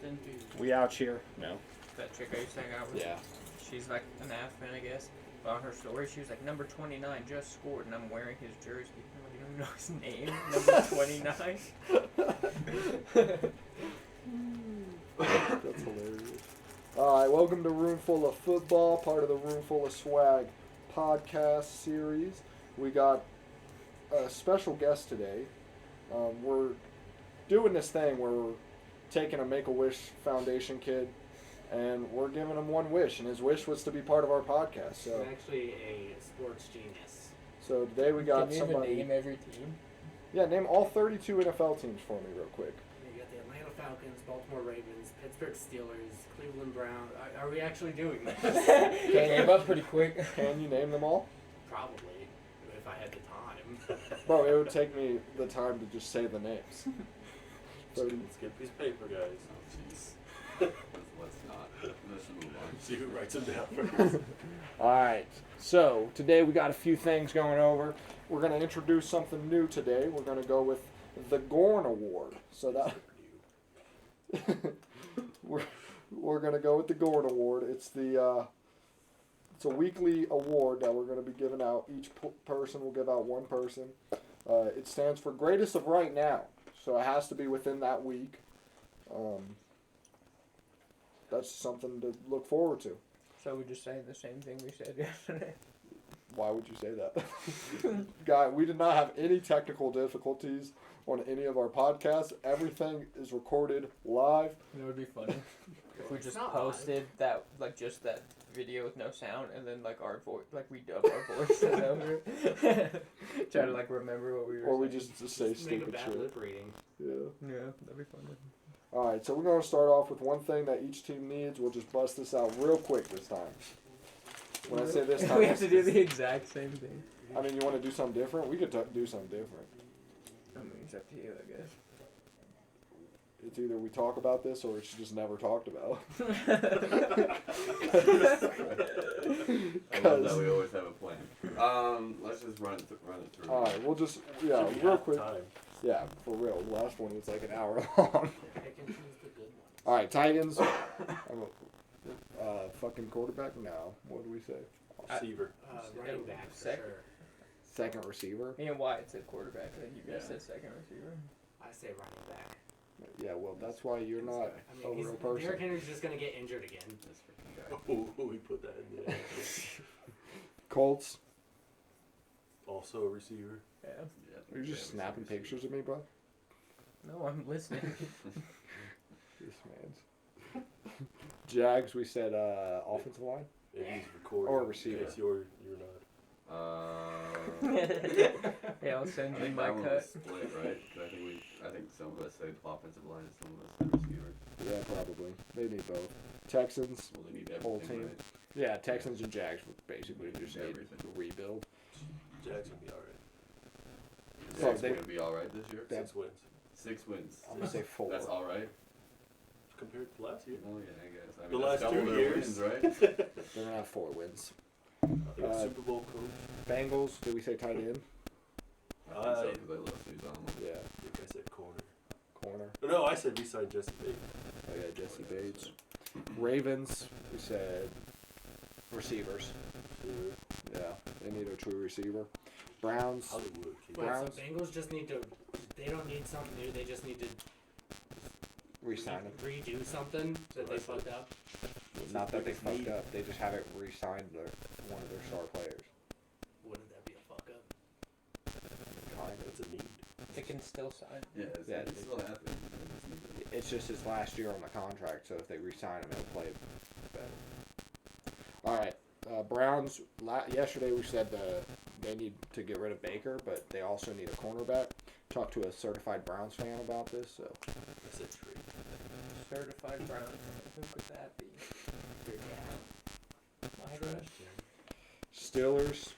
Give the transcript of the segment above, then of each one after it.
Kirsten. We out here? No. That chick I used to hang out with. Yeah. She's like an Avs fan, I guess. But on her story, she was like, number 29 just scored, and I'm wearing his jersey. You don't even know his name. Number 29. That's hilarious. Alright, welcome to Roomful of Football, part of the Roomful of Swag podcast series. We got a special guest today. We're doing this thing where we're taking a Make-A-Wish Foundation kid and we're giving him one wish, and his wish was to be part of our podcast. So I'm actually a sports genius. So today we got Can you somebody. even name every team? Yeah, name all 32 NFL teams for me real quick. You got the Atlanta Falcons, Baltimore Ravens, Pittsburgh Steelers, Cleveland Browns. Are we actually doing this? Came up pretty quick. Can you name them all? Probably, if I had the time. Bro, it would take me the time to just say the names. Let's get a piece of paper, guys. Oh, jeez. Let's not. Let's move on. See who writes them down first. Alright, so today we got a few things going over. We're going to introduce something new today. We're going to go with the Gorn Award. So that we're going to go with the Gorn Award. It's a weekly award that we're going to be giving out. Each person will give out one person. It stands for Greatest of Right Now. So it has to be within that week. That's something to look forward to. So we're just saying the same thing we said yesterday. Why would you say that? Guy, we did not have any technical difficulties on any of our podcasts. Everything is recorded live. It would be funny if we just It's not posted that, like, just that video with no sound, and then, like, our voice, like, we dub our voices over it. Try to, like, remember what we were Or we saying. just say Just make a stupid bad shit. lip reading. Yeah. Yeah, that'd be funny. Alright, so we're going to start off with one thing that each team needs. We'll just bust this out real quick this time. When I say this time, we have to do the exact same thing. I mean, you want to do something different? We could do something different. I mean, it's up to you, I guess. It's either we talk about this or it's just never talked about. I love that we always have a plan. Let's just run it through. Alright, we'll just, Should yeah, be real half quick. time. Yeah, for real. The last one was like an hour long. Pick and choose the good ones. Alright, Titans. Fucking quarterback? No. What do we say? Receiver. Running back for Second. sure. Second receiver? Me and Wyatt said quarterback, and then you guys Yeah. said second receiver. I say running back. Yeah, well, that's why you're not I a mean, real person. Derrick Henry's just gonna get injured again. This freaking guy. Oh, we put that in there. Colts. Also a receiver. Yeah. Yeah, Are you just yeah, snapping receiver. pictures of me, bro? No, I'm listening. This man's. Jags, we said offensive line. If he's recording. Or receiver. Yes, you're not. Yeah, I'll send I you think my that one was cut. split, right? 'Cause I think some of us said offensive line and some of us said receiver. Yeah, probably. They need both. Texans. Well, they need Whole everything, team. right? Yeah, Texans and Jags basically just need Everything. to rebuild. Jags will be alright. Is So Jags they- gonna be all right this year? That- 6 wins. 6 wins. I'm gonna say 4. That's all right. Compared to last year. Well, yeah, I guess. I The mean, that's last double 2 their years. wins, right? They're gonna have 4 wins. I think Super Bowl coach. Bengals. Did we say tight end? I think so because I love Suzanne. Yeah. I think I said corner. Corner. Oh, no, I said we signed Jesse Bates. Oh yeah, Jesse Bates. Ravens. We said receivers. Receiver. Yeah, they need a true receiver. Browns. Hollywood kid. Wait, Browns. so Bengals just need to. They don't need something new. They just need to Re-sign him. redo something that they fucked up. Not that they Biggest fucked need. up. They just haven't re-signed one of their star players. Wouldn't that be a fuck up? Kind of. That's a need. They can still sign. Yeah, Yeah, it's still happening. It's just his last year on the contract, so if they re-sign him, he'll play better. All right, Browns. Yesterday we said they need to get rid of Baker, but they also need a cornerback. Talked to a certified Browns fan about this, so I said trade. Certified Browns. Who could that be? Your dad. My Trash gosh. can. Steelers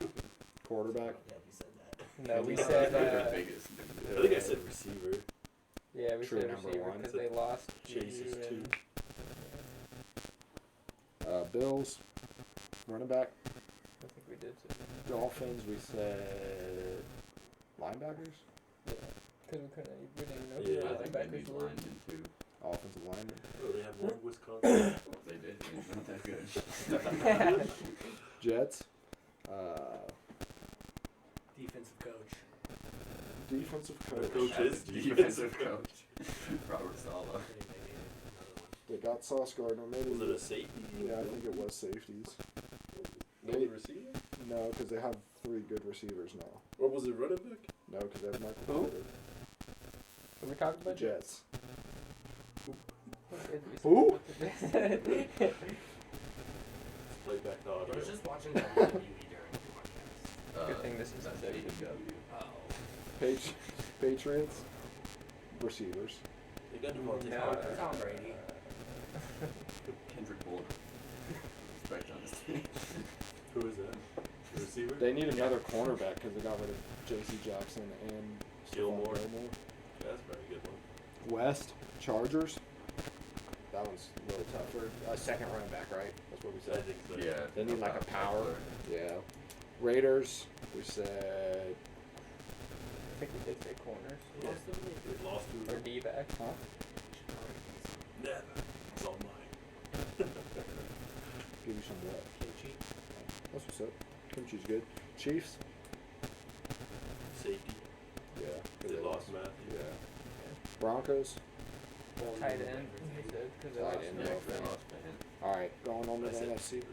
quarterback. Yeah, you said that. No, we That's said. their biggest. I think I said receiver. Yeah, we True said number receiver one. because they lost. Chase is Juju 2. and- Bills running back. I think we did say that. Dolphins. We said linebackers. Yeah, because we didn't even know Yeah, who I the think they linebackers need were. linemen too. Offensive lineman. Oh, Jets. Defensive coach. Defensive The coach. coach is defensive coach. Robert Saleh. They got Sauce Gardner. Maybe. Was it a safety? Yeah, I think it was safeties. No receiver? No, because they have 3 good receivers now. Or was it running back? No, because they have Michael Who? Carter. Are we talking The about Jets. Who? Play back the I audio. was just watching WWE during your podcast. Good thing this is that's on AEW. Oh. Patriots. Receivers. They got Devontae No. Parker. Tom Brady. Kendrick Bourne. Respect on this team. Who is that? The receiver? They need another cornerback because they got rid of J.C. Jackson and Gilmore. Stephon Gilmore. That's a very good one. West Chargers. That one's a little tougher. Second running back, right? That's what we I said. think so. Yeah. They need like a power. player. Yeah. Raiders. We said. I think we did say corners. Yeah. They lost to Or D-back. Huh? Nah, it's all mine. Give you some what? Kimchi. That's what's up. Kimchi's good. Chiefs. Safety. Yeah. They lost Matthew. Yeah. Broncos. Tight end. He said, 'cause they Tight lost end, Yeah, Noah 'cause they Fant. lost Fant. All right, going on to I the said NFC. receivers.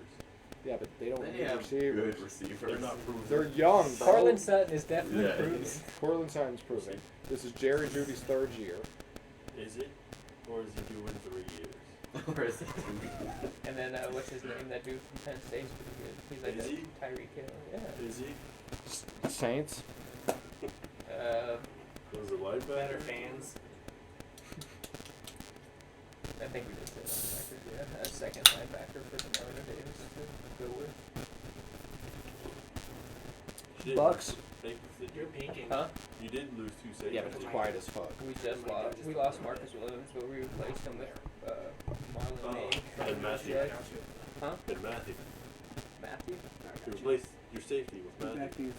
Yeah, but they don't They need have receivers. good receivers. They're not proven. They're young, bro. Cortland Sutton is definitely Yeah, proven. he's- Cortland Sutton's proving. This is Jerry Judy's 3rd year. Is it? Or is he doing 3 years? Or is it And then what's his name? That dude from Penn State's pretty good. He's like Is a he? Tyreek Hill. Yeah. Is he? Saints. Was it linebacker? Better fans. I think we did say linebacker. Yeah, a second linebacker for the Marvin Davis to go with. You didn't Bucks. Think, did You're you? peeking. Huh? You did lose 2 safeties. Yeah, but it's quiet as fuck. We just lost. We lost Marcus Williams, but we replaced him with Marlon Oh, May. and Matthew. Yeah. Huh? And Matthew. Matthew? You replaced your safety with Matthew.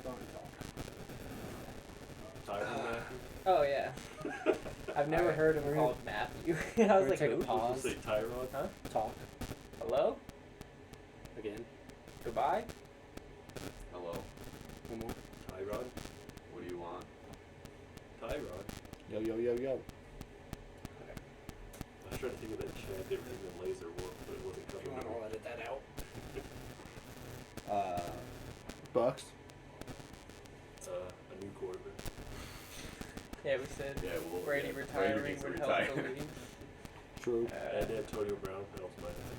Tyron Matthew. Oh yeah. I've never heard him called Matthew. I was like, take a who? pause. Say Tyrod. Huh? Talk. Hello? Again. Goodbye? Hello? One more. Tyrod. What do you want? Tyrod. Yo, yo, yo, yo. I was trying to think of that chant they were thinking laser wolf, but it wasn't If you coming want, out. I'll edit that out. Bucks. A new quarterback. Yeah, we said Yeah, well, Brady yeah, retiring Brady needs to would help the retire. league. True. And Antonio Brown helps my dad.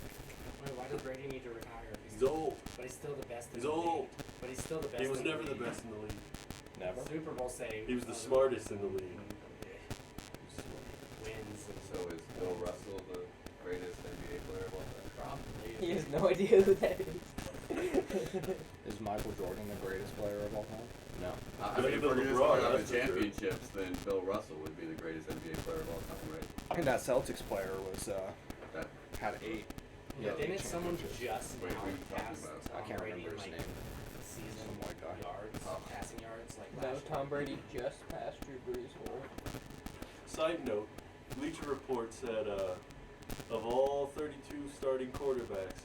Wait, why does Brady need to retire? If He's old. But he's still the best in He's the old. league. But he's still the best He was in the never the league. best in the league. Never. Super Bowl save. He was the smartest in the league. Wins. And So is Bill Russell the greatest NBA player of all time? probably. He has no idea who that is. Is Michael Jordan the greatest player of all time? No. I mean, if Bill we're going to LeBron, talk about that's the for sure. championships, then Bill Russell would be the greatest NBA player of all time, right? I think that Celtics player was That, had 8. Yeah, Yeah, didn't someone championship. just Wait, now who are you talking pass about? Tom I can't Brady remember his in, name. season Some white guy. yards, Oh. passing yards, like No, last Tom year? Brady just passed Drew Brees for. Side note, Bleacher Report said of all 32 starting quarterbacks,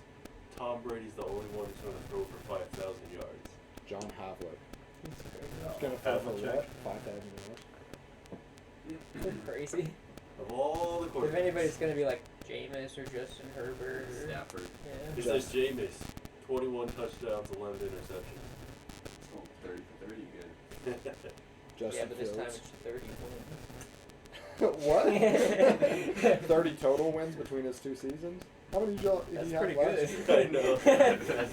Tom Brady's the only one who's going to throw for 5,000 yards. John Havlick. He's He's gonna throw for Havlicek. what? 5,000 yards. crazy. Of all the quarterbacks. If anybody's gonna be like Jameis or Justin Herbert or Stafford. yeah. He says Jameis, 21 touchdowns, 11 interceptions. Oh, 30 for 30 again. Justin Yeah, but this time Fields. it's 30 What? 30 total wins between his 2 seasons? How many did y'all That's he have pretty last good. year? I know.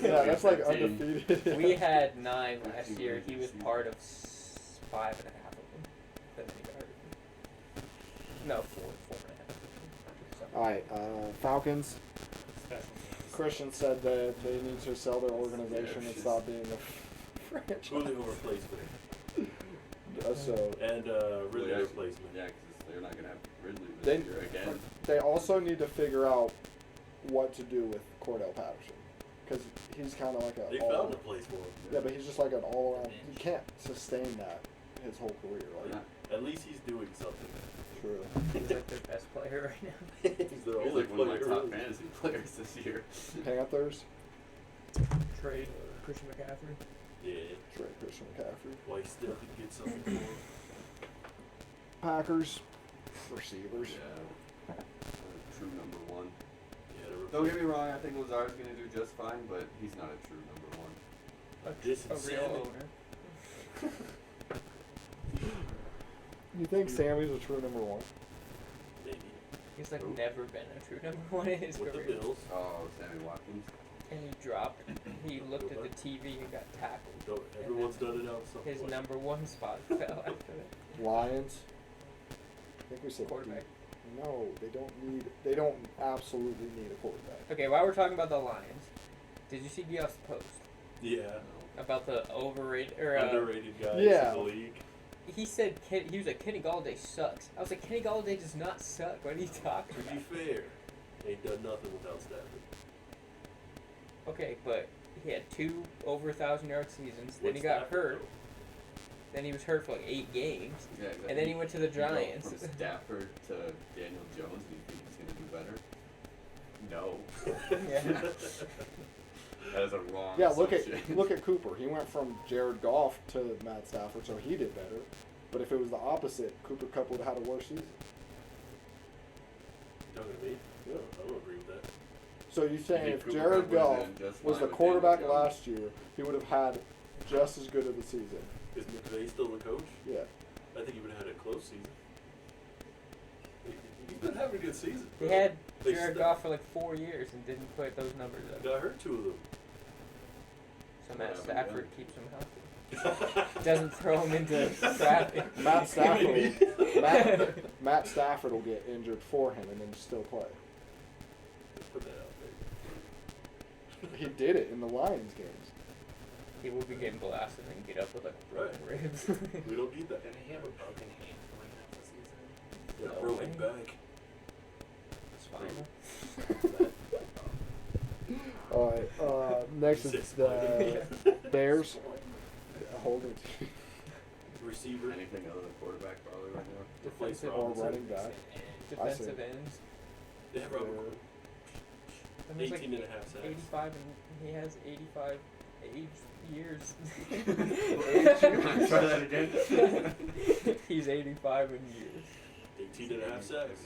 Yeah, that's like 15. undefeated. We had 9 last year. He was part of 5.5 of them. Then he got hurt. No, 4.5. Alright, Falcons. Special teams. Christian said that they need to sell their organization and stop being a franchise. Julio replacement. So And Ridley Yeah, replacement. Yeah, because they're not going to have Ridley this They- year again. they also need to figure out what to do with Cordell Patterson. Because he's kind of like a They all, found a place for him. yeah, but he's just like an all-around. He can't sustain that his whole career. They're Like, not. At least he's doing something. true. He's like their best player right now. He's their He's only like one of my player. top fantasy players this year. Panthers. Trade Christian McCaffrey. Yeah. Trade Christian McCaffrey. Why still could get something for him. Packers. Receivers. Yeah. True number one. Yeah, Don't get me wrong, I think Lazard's gonna do just fine, but he's not a true number one. This A is real Sammy. owner. You think Sammy's a true number one? Maybe. He's like Who? never been a true number one in his With the career. Bills. Oh, Sammy Watkins. And he dropped. He looked at the TV and got tackled. Don't, everyone's done it out at some His point. number one spot fell after that. Lions. I think we said Quarterback. No, they don't need. They don't absolutely need a quarterback. Okay, while we're talking about the Lions, did you see Geoff's post Yeah. about the overrated or Underrated guys yeah. in the league. he said he was like Kenny Galladay sucks. I was like Kenny Galladay does not suck. What are you talking To be about? fair, they've done nothing without Stafford. Okay, but he had 2 over 1,000-yard seasons. Then What's he got Stafford, hurt. Then he was hurt for like 8 games. Yeah, exactly. And then he went to the You go Giants. From Stafford to Daniel Jones, do you think he's gonna do better? No. Yeah. That is a wrong Yeah, look assumption. at Cooper. He went from Jared Goff to Matt Stafford, so he did better. But if it was the opposite, Cooper Kupp would have had a worse season. Talking to me? Yeah. I don't agree with that. So you're saying think if Cooper Jared Kupp would've Goff been just was fine the with quarterback Daniel Jones? last year, he would have had just as good of a season. Is McVay still the coach? Yeah. I think he would have had a close season. He's been having a good season. He bro. had They Jared st- Goff for like 4 years and didn't put those numbers up. Got hurt 2 of them. So What Matt happened Stafford then? keeps him healthy. Doesn't throw him into traffic. Matt Stafford. Maybe. Matt Stafford will get injured for him and then still play. Put that out there. He did it in the Lions games. He will be getting blasted and get up with like broken Right. ribs. We don't need that. Didn't he have a broken hand for like half the season? Yeah, No broken way. back. It's fine. Alright, next is Six the Bears. Holding Receiver. Anything other than quarterback probably right now. Replace Defensive, or Robinson. running back. defensive ends. Yeah, Robert. I mean, it's 18 and a half sacks. 85 and he has 85 age years. Try that again. He's 85 in years. 18 and a half sacks.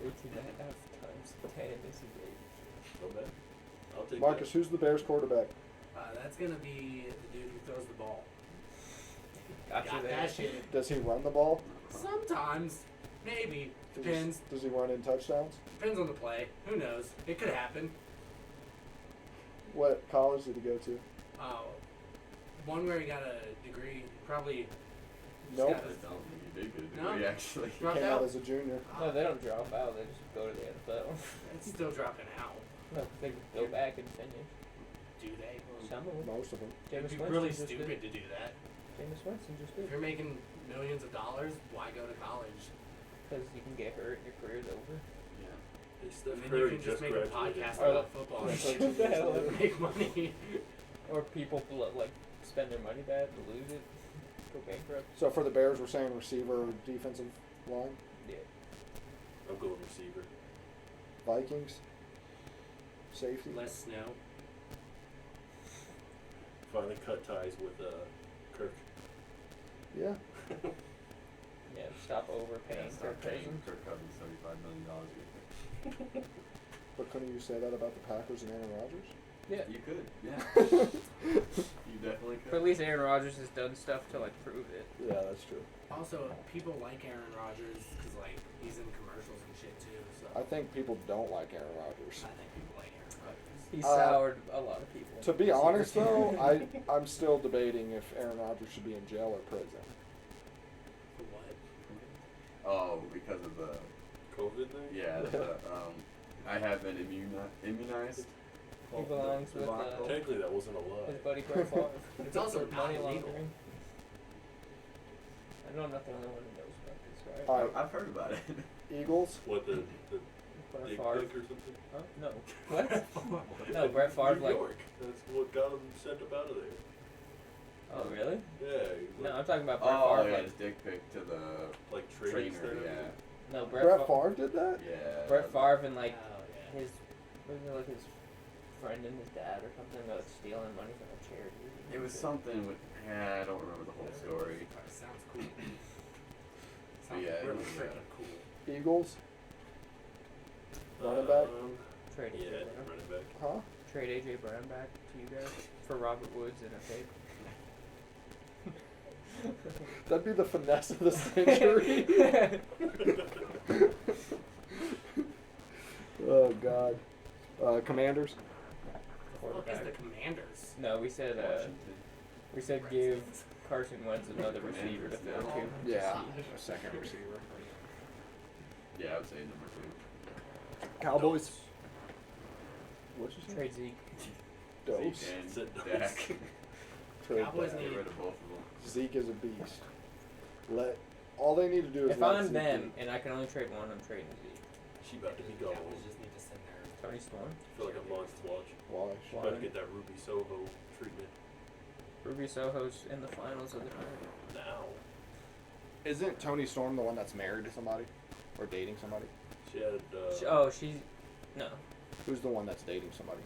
18 and a half times 10 is his age. Not bad. I'll take Marcus, who's the Bears quarterback? That's gonna be the dude who throws the ball. Gotcha Got there. that shit. Does he run the ball? Sometimes, maybe. Does Depends. Does he run in touchdowns? Depends on the play. Who knows? It could happen. What college did he go to? One where he got a degree, probably. Nope. I don't think he did get a No. degree actually. He Dropped came out out. as a junior. No, they don't drop out. They just go to the NFL. It's still dropping out. No, they go back and finish. Do they? Some of them. Most of them. Jameis It'd be Winston really just stupid did. to do that. Jameis Winston just If did. you're making millions of dollars, why go to college? Because you can get hurt and your career's over. Yeah. Hey, Steph And then Curry you can just make a graduated. podcast Or about football and Like shit 13 years hell? later. make money. Or people like spend their money bad and lose it, go bankrupt. So for the Bears, we're saying receiver, defensive line. Yeah. I'm going receiver. Vikings. Safety. Less snow. Finally cut ties with Kirk. Yeah. Yeah, stop overpaying Yeah, Kirk stop paying Cousins. Kirk Cousins $75 million a year. But couldn't you say that about the Packers and Aaron Rodgers? Yeah. You could, yeah. You definitely could. But at least Aaron Rodgers has done stuff to like prove it. Yeah, that's true. Also, people like Aaron Rodgers because like he's in commercials and shit too. So I think people don't like Aaron Rodgers. I think people like Aaron Rodgers. He Uh, soured a lot of people. To be honest, though, I'm still debating if Aaron Rodgers should be in jail or prison. For what? Oh, because of the COVID thing? yeah, I have been immunized. He belongs with debacle. Technically, that wasn't a lie. his buddy Brett Favre. It's also For not money illegal. laundering. I know I'm not the only one who knows about this, right? Alright. I've heard about it. Eagles. What, the Brett dick Favre. pic or something? Huh? No. What? No, Brett Favre, New like- York. That's what got him sent up out of there. Oh, really? Yeah. He No, like, I'm talking about Brett Oh, Favre. yeah, Like, his dick pic to the like training trainer, staff. yeah. no, Brett Favre did that? Yeah. Brett Favre and like Oh yeah. his, what is it, like his friend and his dad or something that was stealing money from a charity. It was something with. I don't remember the whole story. Sounds cool. But Sounds yeah, it really was, freaking cool. Eagles. Running back. Trade AJ Yeah, Brown. running back. Huh? Trade AJ Brown back to you guys for Robert Woods and a pick. That'd be the finesse of the century. Oh God. Commanders. What the fuck is the Commanders? No, we said give Carson Wentz another receiver to fill too. Yeah. A second receiver. Yeah, I would say number 2. Cowboys. What'd you say? Trade Zeke. Dose. Zeke and Said Dak. Trade Cowboys Dak. Get rid of both of them. Zeke is a beast. All they need to do is If let I'm Zeke them be. and I can only trade one, I'm trading Zeke. She about to be gone. Cowboys just need to send their Tony Storm. I feel like I'm lost to watch. Why? Why? About to get that Ruby Soho treatment Ruby Soho's in the finals of the tournament. now. Isn't Tony Storm the one that's married to somebody? Or dating somebody? She had She's no. Who's the one that's dating somebody?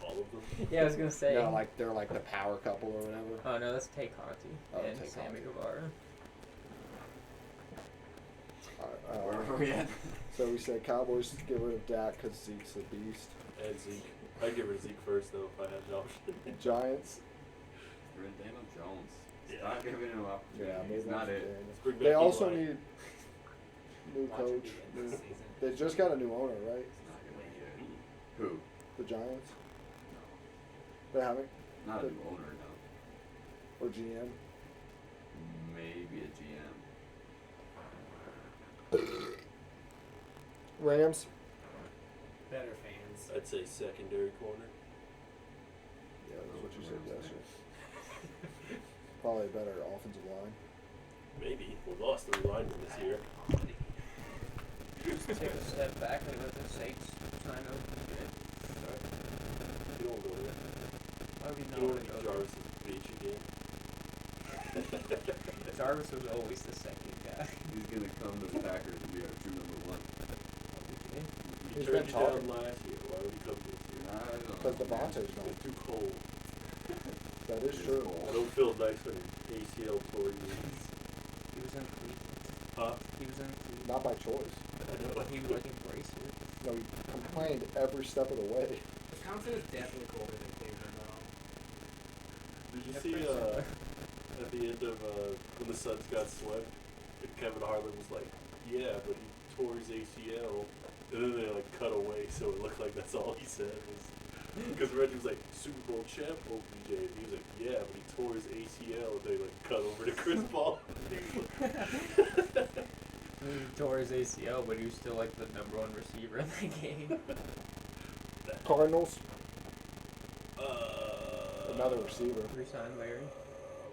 all of them. Yeah, I was gonna say. No, like they're like the power couple or whatever. Oh no, that's Tay Conti Oh, and Tay Sammy Conti. Guevara. Where are we at? So we said Cowboys get rid of Dak because Zeke's a beast. And Zeke. I'd give her Zeke first though if I had the option. Giants. Rid Daniel Jones. Yeah. Stop giving him opportunity. Yeah, He's maybe not it. Let's bring They back also Eli. need new watch it coach. be in New, this season. they just got a new owner, right? It's not gonna be it. Who? The Giants. They haven't, Not a new owner, no. or GM. Maybe a GM. Rams. Better fans. I'd say secondary corner. Yeah, that's what you said yesterday. Probably a better offensive line. Maybe. We lost 3 linemen this year. Just take a step back and let the Saints sign up. You don't go there. Why would You you don't not want to go be there? Jarvis's beach again. Jarvis was always the second guy. He's gonna come to the Packers and be our true number 1. He He's turned been you down talking. last year. Why would he come this year? I don't know. Because Devontae's It's gone. too cold. That is It is true. cold. I don't feel nice when ACL tore his knees. He was in Cleveland. Huh? He was in Cleveland. Not by choice. I know. But he was like embrace it. No, he complained every step of the way. Wisconsin is definitely colder than Cleveland, though. Did you Yeah, see pretty simple. at the end of when the Suns got swept, and Kevin Harlan was like, "Yeah, but he tore his ACL," and then they like cut away, so it looked like that's all he said was because Reggie was like Super Bowl champ OBJ, and he was like, "Yeah, but he tore his ACL," and they like cut over to Chris Paul. He tore his ACL, but he was still like the number 1 receiver in the game. Cardinals. Uh, Another receiver. Re-signed Larry.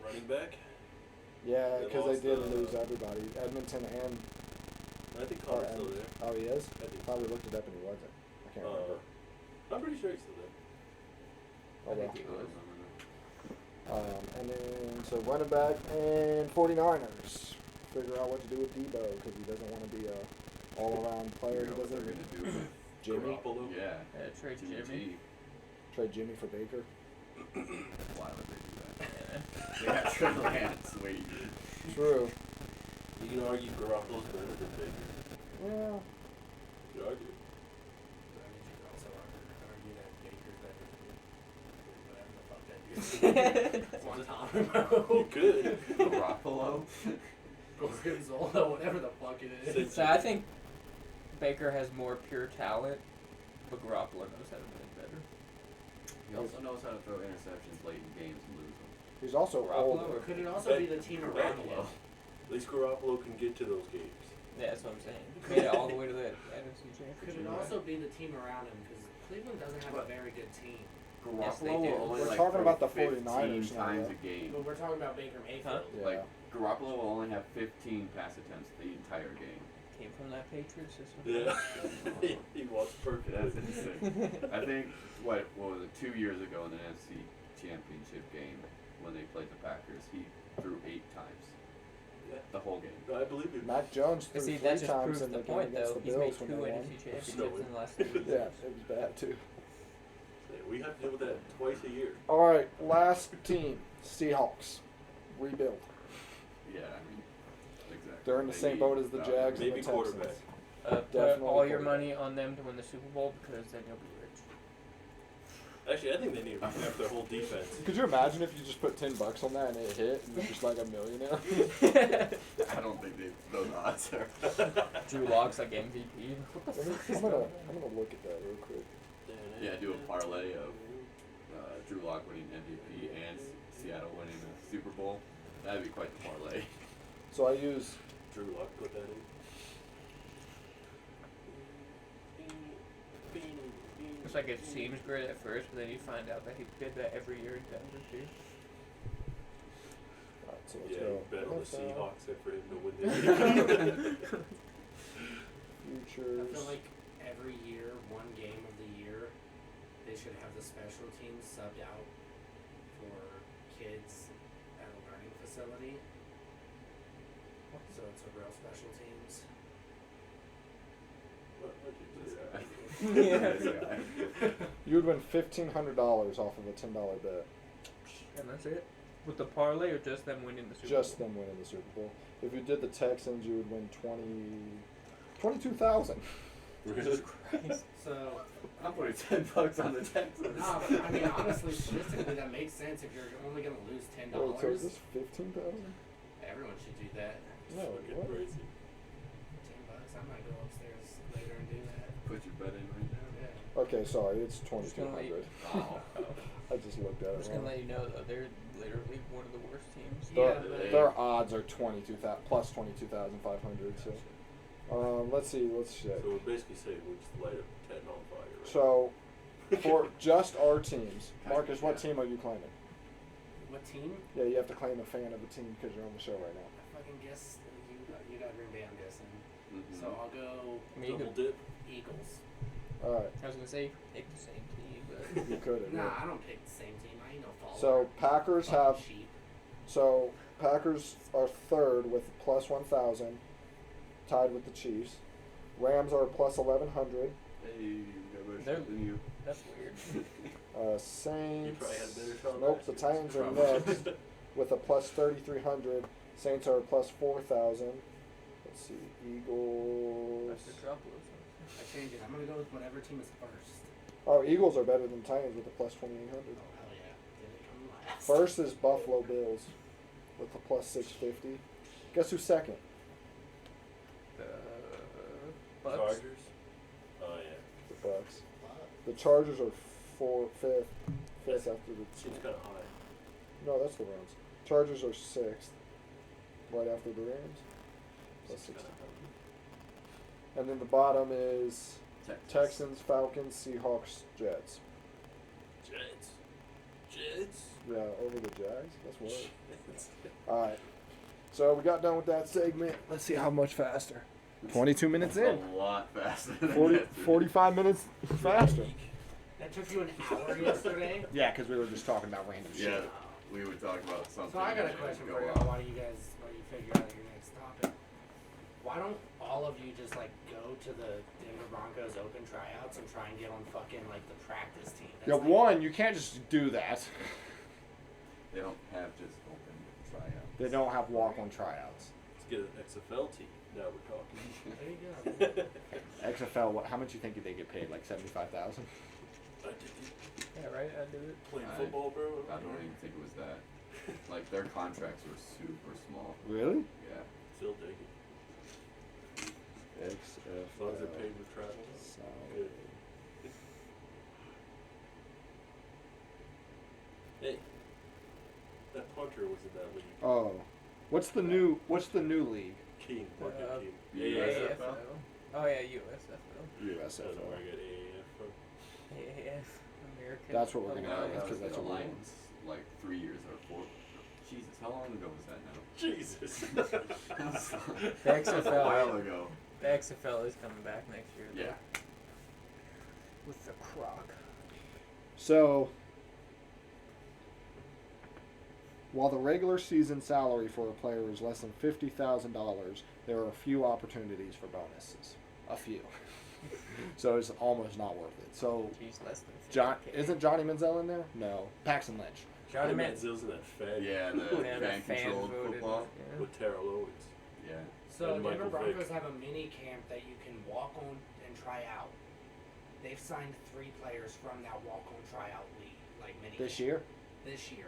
Running back. Yeah, They because lost, they did lose everybody. Edmonton and I think Carter's still there. oh, he is. I think. Thought we looked it up and he wasn't. I can't remember. I'm pretty sure he's still there. Oh, I think well. he was. And then so running back and 49ers figure out what to do with Debo because he doesn't want to be a all-around player. You He know what they're doesn't. gonna do with Jimmy. Garoppolo? Yeah. Trade Jimmy Jimmy. G. Trade Jimmy for Baker. Why would they do that? Yeah. They have Trey Lance. Wait. True. You can argue Garoppolo's better than Baker. Yeah. You could argue. I mean, you could also argue that Baker's better than whatever the fuck that dude. One time. You could. Garoppolo. Gorgonzola, whatever the fuck it is. So I think Baker has more pure talent, but Garoppolo knows how to win better. He also knows how to throw interceptions late in games and lose them. He's also Garoppolo older. or- Could it also be the team around him? At least Garoppolo can get to those games. Yeah, that's what I'm saying. Made it all the way to the NFC Could Championship. it also be the team around him? Because Cleveland doesn't have a very good team. Yes, they Garoppolo do. will only We're like talking throw about the 15 49ers now, times yeah. a game. But we're talking about Baker Mayfield. Huh? Yeah. Like Garoppolo will only have 15 pass attempts the entire game. Came from that Patriots system. Yeah. he was perfect. That's insane. I think what was it 2 years ago in the NFC Championship game when they played the Packers, he threw 8 times Yeah. the whole game. I believe you. Mac Jones But threw see, 3 that just times proves in the the game point, against though. the He's Bills made when 2 they won. NFC championships Snowing. in the last 2 weeks. Yeah, it was bad too. Hey, we have to deal with that twice a year. All right, last team, Seahawks. Rebuild. Yeah, I mean, exactly. They're in the They same need boat as the value. Jags and the Maybe Texans. quarterback. Put Definitely all your quarterback. money on them to win the Super Bowl because then you'll be rich. Actually, I think they need to have their whole defense. Could you imagine if you just put $10 on that and it hit and you're just like a millionaire? I don't think those odds are. Drew Lock's like MVP. What the Let me- fuck is I'm gonna look at that real quick. Yeah, do a parlay of Drew Lock winning MVP and Seattle winning the Super Bowl. That'd be quite the parlay. So I use Drew Lock put that in. It's like it seems great at first, but then you find out that he did that every year in Denver too. alright, so let's Yeah, go. you bet on the NFL, Seahawks and for him to win the Futures. I feel like every year, one game of the year, they should have the special teams subbed out for kids at a learning facility. So it's a real special teams. You would win $1,500 off of a $10 bet. And that's it? With the parlay or just them winning the Super Just Bowl? them winning the Super Bowl. If you did the Texans, you would win 22,000. Really? So, I'm putting $10 on the Texans. no, but I mean, honestly, statistically, that makes sense if you're only going to lose $10. Wait, so is this 15,000? Everyone should do that. No, Fucking what? crazy. $10. I might go upstairs later and do that. Put your bet in right now. Yeah. Okay, sorry, it's Just gonna let 2,200. Wow. I just looked at I'm it just gonna wrong. let you know though, they're literally one of the worst teams. Yeah, Their, but- their odds are 22,000 plus 22,500. So, let's see, let's check. So we're basically saying we just light up 10 on fire. Right? So, for just our teams, Marcus, what team are you claiming? What team? Yeah, you have to claim a fan of a team because you're on the show right now. I fucking guess you got Green Bay, I'm guessing. Mhm. So I'll go Me Double either. dip. Eagles. All right, I was gonna say pick the same team, you but could have. Nah, I don't pick the same team. I ain't no follower. So Packers Fucking have sheep. So Packers are third with plus 1,000, tied with the Chiefs. Rams are plus 1,100. Hey, you got better They're- shot than you. that's weird. Saints. You probably had a better shot Nope, last the year. Titans are Probably. next with a plus 3,300. Saints are plus 4,000. Let's see, Eagles. That's Metropolis. I change it. I'm gonna go with whatever team is first. Oh, Eagles are better than Titans with a plus 2,800. Oh hell yeah! Did it come last? First is Buffalo Bills with a plus 650. Guess who's second? The Bucks. Chargers. Oh yeah. The Bucks. Fuck. The Chargers are fifth after the Seems kind of high. No, that's the Rams. Chargers are sixth, right after the Rams. Plus Seems 16. kinda And then the bottom is Texans. Texans, Falcons, Seahawks, Jets. high. Jets. Yeah, over the Jags. That's weird. All right. So we got done with that segment. Let's see how much faster. 22 minutes in. A lot faster. Than 40, that. 45 minutes faster. That took you an hour yesterday. Yeah, because we were just talking about random Yeah, we would talk about something. So I got a and question go for you. off. Why do you figure out your next topic? Why don't all of you just like go to the Denver Broncos open tryouts and try and get on fucking like the practice team? That's Yeah, like- one, you can't just do that. They don't have just open tryouts. They don't have walk-on tryouts. Let's get an XFL team. Now we're talking. There you go. XFL, how much you think they get paid? Like 75,000? I did it. Yeah, right. I do it. Playing I- football, bro. I don't even think it was that. Like their contracts were super small. Really? Yeah. Still take it. XFL. As long as they're paid with travel. salary. Hey, that punter was in that league. Oh, what's the new league? King, market Uh, king. AFL? AFL. Oh yeah, USFL. I don't know where I USFL. got AAF from. AAF. American. That's what we're gonna Now go that with was because that's the what we want. Lions, like 3 years or 4. Jesus, how long ago was that now? Jesus. The XFL. A while ago. The XFL is coming back next year. though, Yeah. With the Croc. So, while the regular season salary for a player is less than $50,000, there are a few opportunities for bonuses. A few. So it's almost not worth it. So He's less than John 50K. isn't Johnny Manziel in there? No, Paxton Lynch. Johnny Man. Manziel's in that Fed Yeah, Yeah, the the fan controlled voted, football. yeah. with Terrell Owens. Yeah. So And Denver Michael Broncos Vick. have a mini camp that you can walk on and try out. They've signed 3 players from that walk on tryout league, like mini This camp. year? This year.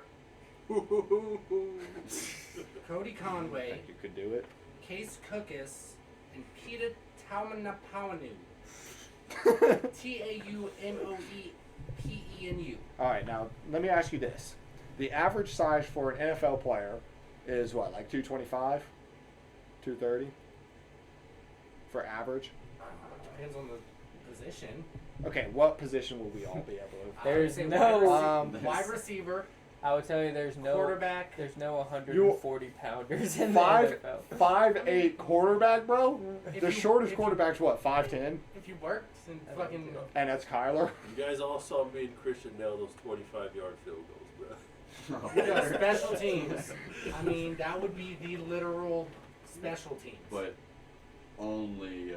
Cody Conway, You could do it. Case Cookus, and Peter Taumanapauanu. Taumoepenu. All right, now let me ask you this: the average size for an NFL player is what, like 225, 230 for average? Depends on the position. Okay, what position will we all be able to? There's I would say no- wide receiver, I would tell you there's no quarterback. There's no 140 pounders in Five- the NFL. 5'8" quarterback, bro. If The you- shortest if you- quarterback's what, 5'10", If you worked and I don't fucking know. and that's Kyler. You guys all saw me and Christian nail those 25-yard field goals, bro. Yeah, special teams. I mean, that would be the literal special teams. But only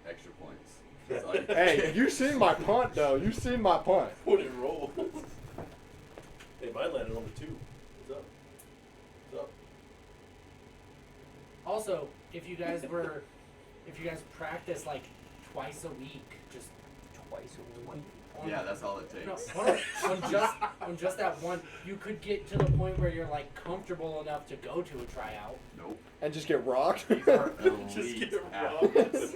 extra points. That's all you Hey, you seen my punt though? You seen my punt? When it rolls. Hey, mine landed on the 2. What's up? What's up? Also, if you guys practice like twice a week, just Twice a week. on, Yeah, that's all it no, takes. on just that one, you could get to the point where you're like comfortable enough to go to a tryout. Nope. And just get rocked? These are Just elite get athletes.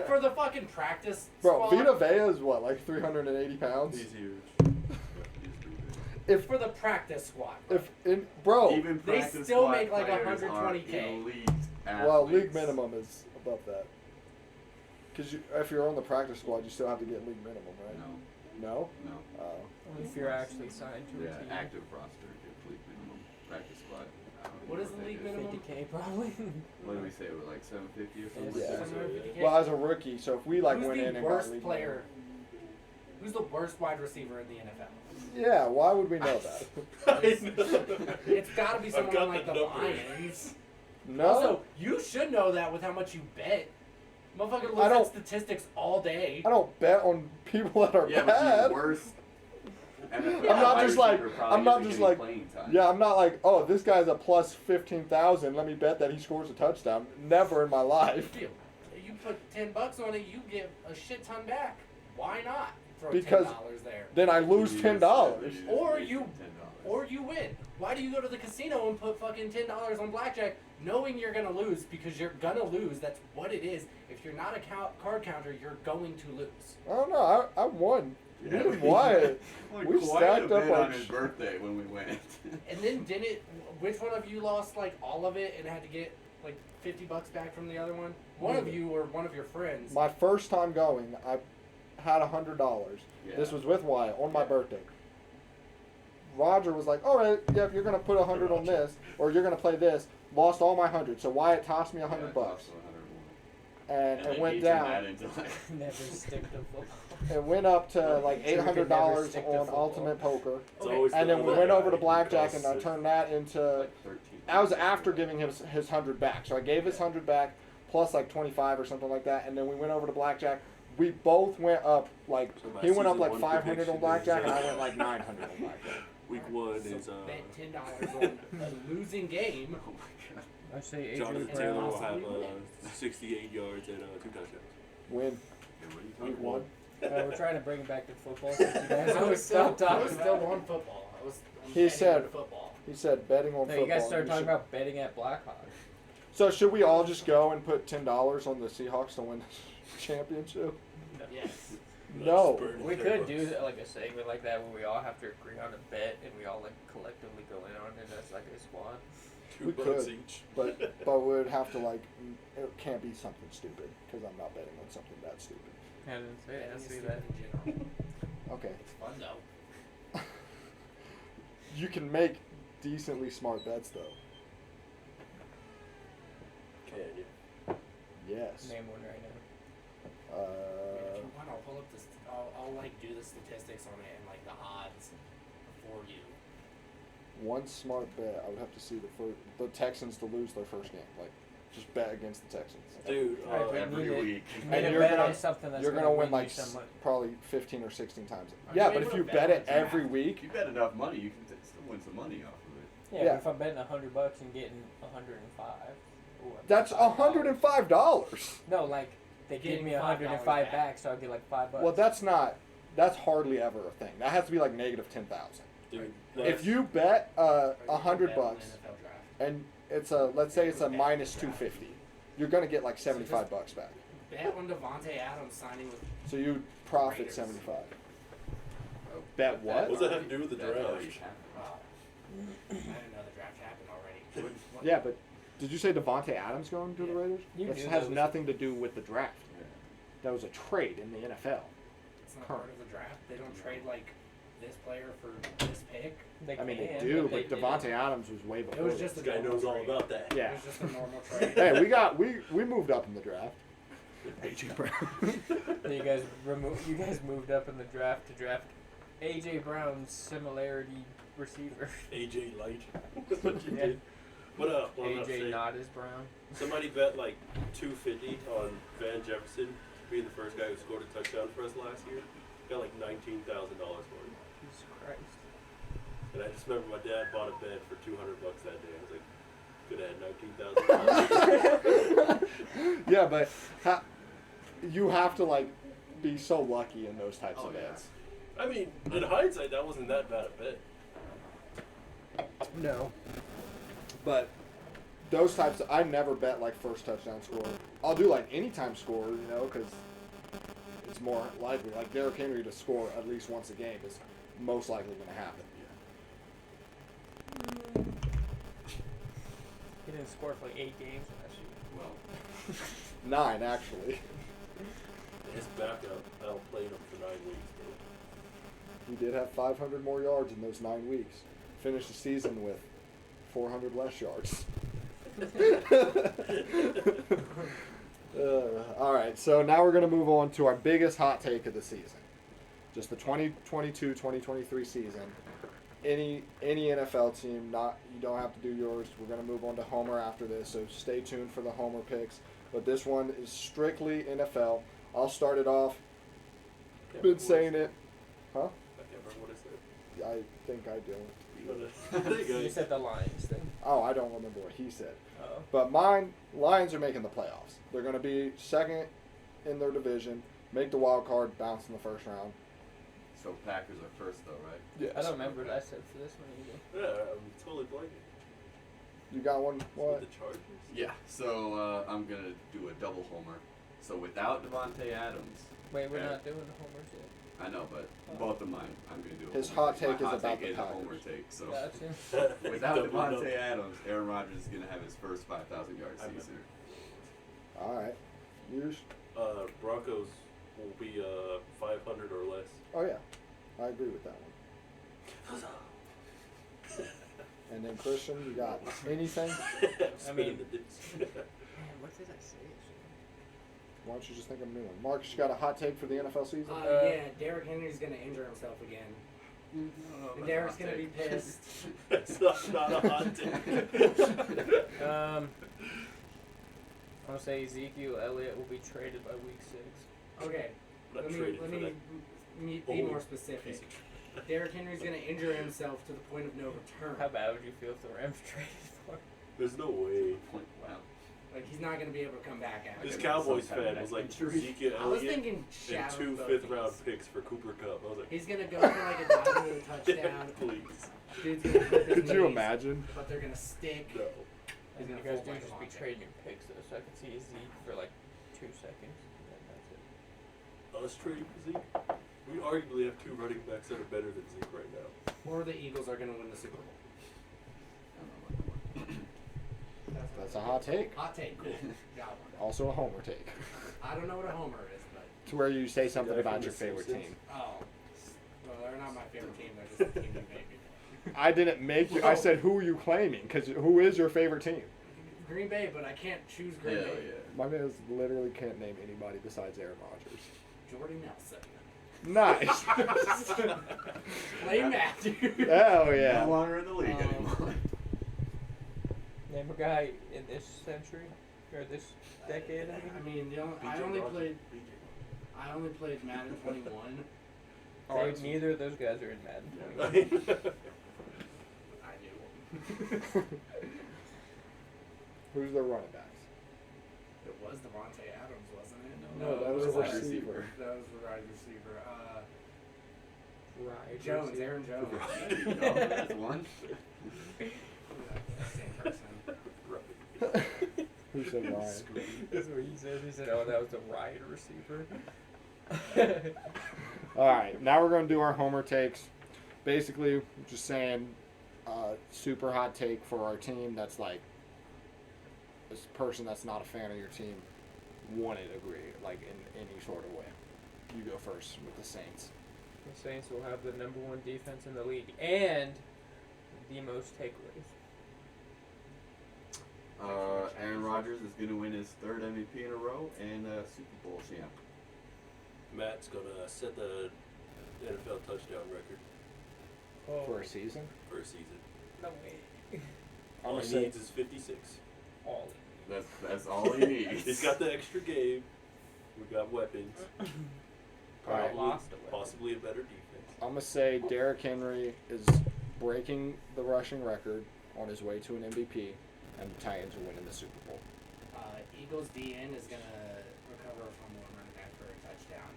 For the fucking practice Bro, squad, Vita Vea is what, like 380 pounds? He's huge. He's pretty big. for the practice squad. Bro, Even They practice still squad make like players are 120K. elite well, league athletes. minimum is above that. Because if you're on the practice squad, you still have to get league minimum, right? No, No? no. Oh. If you're actually signed to a Yeah, team. active roster, complete minimum. Practice squad. I don't know What is the they league do. minimum? 50K probably. What did we say? We're like 750 or something? Yeah. 750K? Well, as a rookie, so if we like Who's went the in and worst got league player? Who's the worst wide receiver in the NFL? minimum. Yeah, why would we know that? I know. It's got to be I've someone got on like the the number. Lions. No. Also, you should know that with how much you bet. Motherfucker I looks at don't- statistics all day. I don't bet on people that are Yeah, but bad. the worst. NFL I'm not wide just like- receiver probably I'm not isn't just getting like- playing time. Yeah, I'm not like, oh, this guy's a plus 15,000. Let me bet that he scores a touchdown. Never in my life. Deal. You put $10 on it, you get a shit ton back. Why not throw Because- $10 there? Then I lose You $10. just Or wasted you- $10. Or you win. Why do you go to the casino and put fucking $10 on blackjack, knowing you're gonna lose? Because you're gonna lose. That's what it is. If you're not a card counter, you're going to lose. I don't know. I won. Yeah, Me and we- Wyatt. Like We quite stacked a up bit like on his birthday when we went. And then which one of you lost like all of it and had to get like $50 back from the other one? One of you or one of your friends. My first time going, I had $100. Yeah. This was with Wyatt on my birthday. Roger was like, all right, yeah, you're gonna put 100 on this, or you're gonna play this. Lost all my 100, so Wyatt tossed me Yeah, $100, it cost $101. and then it he went turned down. that into like Never stick to football. It went up to like You can never $800 stick to on football. Ultimate Poker, It's Okay. always and the then we other went guy over to who blackjack, costs and I it. turned that into. like 13. I was after giving him his 100 back, so I gave his 100 back plus like 25 or something like that, and then we went over to blackjack. We both went up like So my he went up season like one 500 prediction on blackjack, is, and I went like 900 on blackjack. Week 1 So is bet $10 on a losing game. Oh my god. I say Adrian Jonathan Brown. Taylor will Possibly have win. 68 yards and 2 touchdowns. Win Yeah, what are you talking week one. We're trying to bring it back to football since you guys I always was still, stop talking still about it. on football. I was on He betting said- on football. He said betting on No, football. you guys started we talking should- about betting at Blackhawk. So should we all just go and put $10 on the Seahawks to win the championship? Yes. No. Burn We $10. could do like a segment like that where we all have to agree on a bet and we all like collectively go in on it as like a squad. We $2 could. each. But we would have to like it can't be something stupid because I'm not betting on something that stupid. I didn't say Betting I is see stupid that. in general. Okay. It's fun though. You can make decently smart bets though. Can you? Yes. Name one right now. If you want, I'll pull up I'll like do the statistics on it and like the odds for you. One smart bet. I would have to see the Texans to lose their first game. Like Just bet against the Texans. Dude, Alright, but Every you need week. to- You And need to you're bet gonna- on something that's You're gonna win you like some money. probably 15 or 16 times. Are Yeah, you but able if to you bet bet on it the every draft? week, If you bet enough money, you can still win some money off of it. Yeah, Yeah. but if I'm betting $100 and getting 105. that's $105. No, like they give Getting me $5 105 back. back, so I'll get like $5. Well, that's hardly ever a thing. That has to be like negative 10,000. dude, If you bet Or you can $100 bet on the bucks NFL draft. and it's a let's say it's a minus 250, you're gonna get like 75 bucks back. Bet on Devontae Adams signing with. So you profit Raiders. 75. Oh, Bet but what? What's that have to do with the that draft? already happened. I didn't know the draft happened already. What- Yeah, but did you say Devontae Adams going to the Yeah. Raiders? You That knew has that was- nothing to do with the draft. Yeah. That was a trade in the NFL. It's not part of the draft. They don't trade like this player for this pick. They I mean, they can, do, they but did. Devontae Adams was way It before. was just This a guy normal knows all trade. about that. Yeah. It was just a normal trade. Hey, we moved up in the draft. AJ Brown. You guys moved up in the draft to draft AJ Brown's similarity receiver. AJ Light. That's what you Yeah. did. What up? Well, I'm not AJ saying- not as brown. Somebody bet like $250 on Van Jefferson being the first guy who scored a touchdown for us last year. Got like $19,000 for it. Jesus Christ. And I just remember my dad bought a bed for $200 that day. I was like, could have had $19,000. Yeah, but you have to like be so lucky in those types Oh, of yeah. bets. I mean, in hindsight, that wasn't that bad a bet. No. But those types, I never bet like first touchdown score. I'll do like anytime score, you know, because it's more likely. Like Derrick Henry to score at least once a game is most likely going to happen. He didn't score for like 8 games last year. Well, 9 actually. His backup outplayed him for 9 weeks, bro. He did have 500 more yards in those 9 weeks. Finished the season with 400 less yards. All right, so now we're going to move on to our biggest hot take of the season. Just the 2022-2023 season. Any NFL team, you don't have to do yours. We're going to move on to Homer after this, so stay tuned for the Homer picks. But this one is strictly NFL. I'll start it off. Been saying it. Huh? I can't remember what I said. I think I do. There you go. You said the Lions thing. Oh, I don't remember what he said. Oh. But Lions are making the playoffs. They're going to be second in their division, make the wild card, bounce in the first round. so Packers are first though, right? Yes. I don't remember what I said for this one either. Yeah, I'm totally blanking. You got one? What? With the Chargers? Yeah. So I'm gonna do a double homer. So without Devontae Adams, Wait, we're Yeah. not doing the homers yet. I know, but both of mine, I'm gonna do. A His homer. hot take My is hot about take the is a homer Packers. take. So Gotcha. without Double Devontae up. Adams, Aaron Rodgers is gonna have his first 5,000 yard I remember. season. All right. Yours? Broncos will be 500 or less. Oh, yeah. I agree with that one. And then, Christian, you got anything? I mean- Spinning the Man, what did I say? Why don't you just think of a new one? Marcus, you got a hot take for the NFL season? Yeah, Derrick Henry's gonna injure himself again. And Derrick's gonna be pissed. That's not a hot take. I'm gonna say Ezekiel Elliott will be traded by week 6. Okay, Not let traded for me that. be old more piece specific. of- Derrick Henry's gonna injure himself to the point of no return. How bad would you feel if the Rams traded for? There's no way. Wow. Like he's not gonna be able to come back after. This Like Cowboys some kind of fan was like injury. Ezekiel I was Elliott thinking and shadow 2 both fifth-round these. picks for Cooper Cup. I was like, He's gonna go for like a diving and a touchdown. please. Dude's gonna flip his Could you knees, imagine? But they're gonna stick. No. And He's you gonna guys fold do like just be Devontae. trading your picks though, so I can see Zeke for like 2 seconds. And then that's it. Us trading for Zeke? We arguably have 2 running backs that are better than Zeke right now. Or the Eagles are gonna win the Super Bowl. That's a hot take. Hot take, cool. Got one. Also a homer take. I don't know what a homer is, but To where you say something guy about from your The favorite Simpsons? team. oh, well, they're not my favorite team. They're just the team you made me. I didn't make you. I said, who are you claiming? Because who is your favorite team? Green Bay, but I can't choose Green Hell Bay. yeah. My man literally can't name anybody besides Aaron Rodgers. Jordy Nelson. Nice. Clay Matthews. Hell yeah. No longer in the league Um, anymore. Name a guy in this century. Or this decade, I mean? I only played Madden 21. Dude, neither of those guys are in Madden 21. I knew. Who's their running backs? It was Devontae Adams, wasn't it? No, that was a receiver. That was the wide receiver. Right. Jones, Aaron Jones. Oh, that's one. Same person. Who said Ryan? That's what he said. He said, oh, that was a Riot receiver. All right, now we're going to do our homer takes. Basically, just saying super hot take for our team that's like this person that's not a fan of your team wouldn't agree, like in any sort of way. You go first with the Saints. The Saints will have the #1 defense in the league and the most takeaways. Aaron Rodgers is going to win his 3rd MVP in a row and Super Bowl champ. Matt's gonna set the NFL touchdown record For a season? for a season. No way. I'm All gonna he say needs is 56. All. That's all he needs. He's got the extra game. We got weapons. Alright. Lost a weapon. Possibly a better defense. I'm gonna say Derrick Henry is breaking the rushing record on his way to an MVP, and the Titans are winning the Super Bowl. Eagles DN is going to recover from one running back for a touchdown.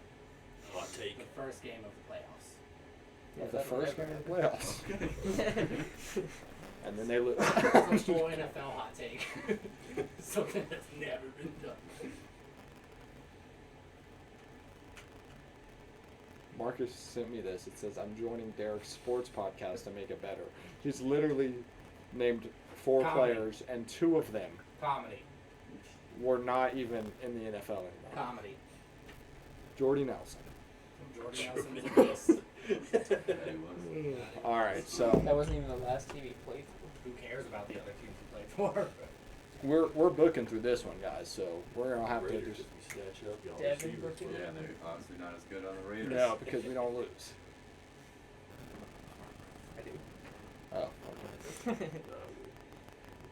Hot take. The first game of the playoffs. Yeah, the that'll first never game of the playoffs, and then they lose. It's a full NFL hot take. Something that's never been done. Marcus sent me this. It says, I'm joining Derek's sports podcast to make it better. He's literally named 4 Comedy. players, and 2 of them Comedy. were not even in the NFL anymore. Comedy. Jordy Nelson. Jordan Nelson is a beast. He was. All right, so That wasn't even the last team he played for. Who cares about the other teams he played for? we're booking through this one, guys. So we're gonna have to Raiders just just be snatching up y'all Devin receivers. Booker. Yeah, they're obviously not as good on the Raiders. no, because we don't lose. I do. Oh, okay.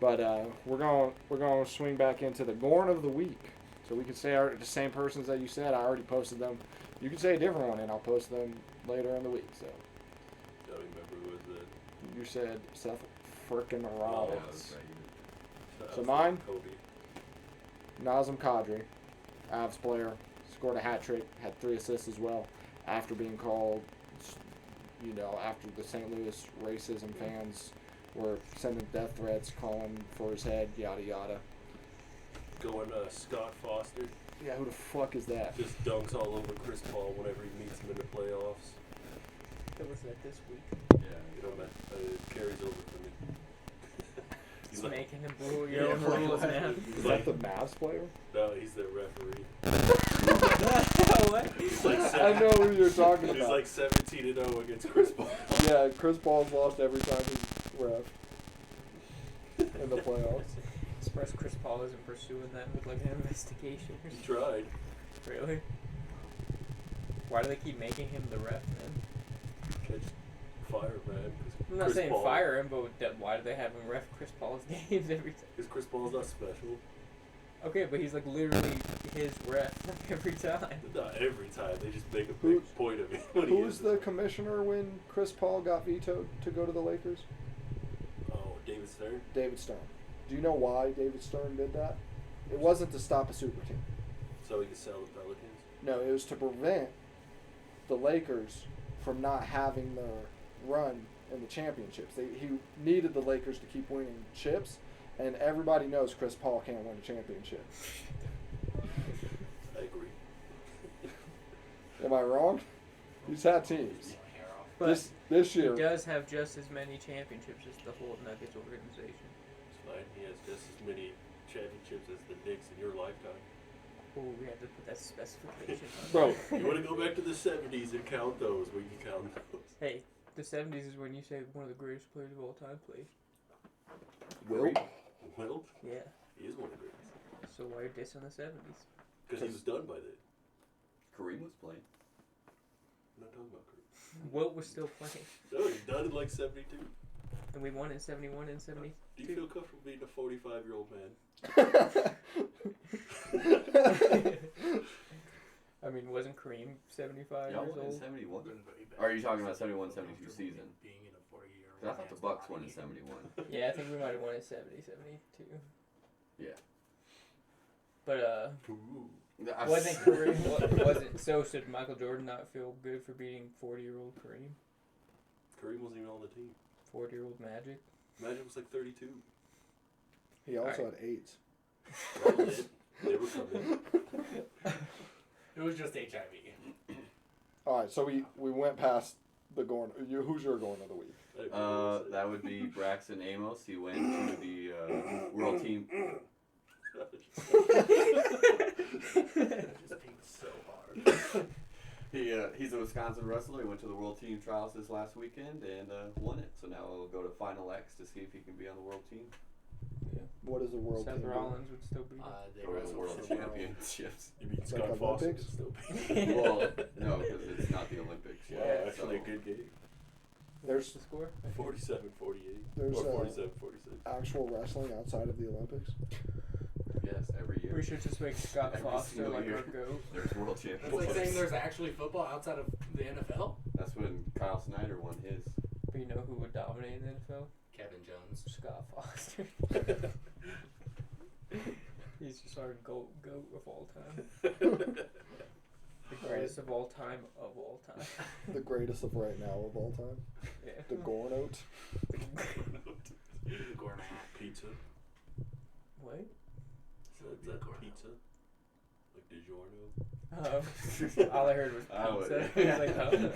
But we're going to swing back into the Gorn of the week. So we can say the same persons that you said. I already posted them. You can say a different one, and I'll post them later in the week. So I don't remember who was it. you said Seth frickin' Oh, Rollins, that's right. So mine? Kobe. Nazem Kadri, Avs player, scored a hat trick, had 3 assists as well. After being called, after the St. Louis racism fans were sending death threats, calling for his head, yada yada. Going Scott Foster. Yeah, who the fuck is that? Just dunks all over Chris Paul whenever he meets him in the playoffs. That was that this week. Yeah. You know, man, it carries over for me. He's like, making him rule your own rules now. Is that the Mavs player? no, he's the referee. What? He's like I know who you're talking He's about. like 17-0 against Chris Paul. Yeah, Chris Paul's lost every time he's ref in the playoffs. Surprised Chris Paul isn't pursuing that with like an investigation or He something. tried. Really? Why do they keep making him the ref, man? Catch fire, man. I'm not saying fire him, but why do they have him ref Chris Paul's games every time? Because Chris Paul's not special. Okay, but he's like literally his ref like every time. Not every time. They just make a Who- big point of it. when he Who was is the it. commissioner when Chris Paul got vetoed to go to the Lakers? Oh, David Stern? David Stern. Do you know why David Stern did that? It wasn't to stop a super team. So he could sell the Pelicans? No, it was to prevent the Lakers from not having their run in the championships. He needed the Lakers to keep winning chips, and everybody knows Chris Paul can't win a championship. I agree. Am I wrong? He's had teams. But This he year, does have just as many championships as the whole Nuggets organization. It's fine. He has just as many championships as the Knicks in your lifetime. Oh, we have to put that specification on. bro. You want to go back to the 70s and count those? We can count those. Hey, the 70s is when you say one of the greatest players of all time played. Wilt? Wilt? Yeah. He is one of the greatest. So why are you dissing the 70s? Because he was done by then. Kareem was playing. I'm not talking about Kareem. Wilt was still playing. No, he's done in like 72. And we won in 71 and 70. Do you feel comfortable being a 45-year-old man? I mean, wasn't Kareem 75 Y'all years won in old? 71. Been very bad. Or are you talking about 71-72 season? Being in a 40-year. 'Cause I thought the Bucks won in 71. Yeah, I think we might have won in 70, 72. Yeah. But, Ooh. wasn't Kareem, wasn't, so should Michael Jordan not feel good for beating 40-year-old Kareem? Kareem wasn't even on the team. 40-year-old Magic? Magic was like 32. He also Alright. had AIDS. They were coming. It was just HIV. All right, so we went past the Gorn. Who's your Gorn of the week? That would be Braxton Amos. He went to the World Team. Just peaked so hard. He's a Wisconsin wrestler. He went to the World Team Trials this last weekend and won it. So now he'll go to Final X to see if he can be on the World Team. Yeah. What is the world Seth team? do? Rollins would still be there. They Go to the wrestled World for Championships. You mean Like Scott Foster? Olympics? Still Well, no, because it's not the Olympics Wow, yet. actually a so good game. There's the score? 47-48. There's, Or 47-46. actual wrestling outside of the Olympics. yes, every year We should just make Scott Every Foster single like year. our goat. there's World That's Championships. like saying there's actually football outside of the NFL. That's when Kyle Snyder won his. But you know who would dominate in the NFL? Kevin Jones. Scott Foster. He's just our goat of all time. The greatest of all time. The greatest of right now of all time. Yeah. The Gornote. Gourmet. Pizza. What? So is that pizza? Like DiGiorno? All I heard was Oh, pizza. yeah. I was like,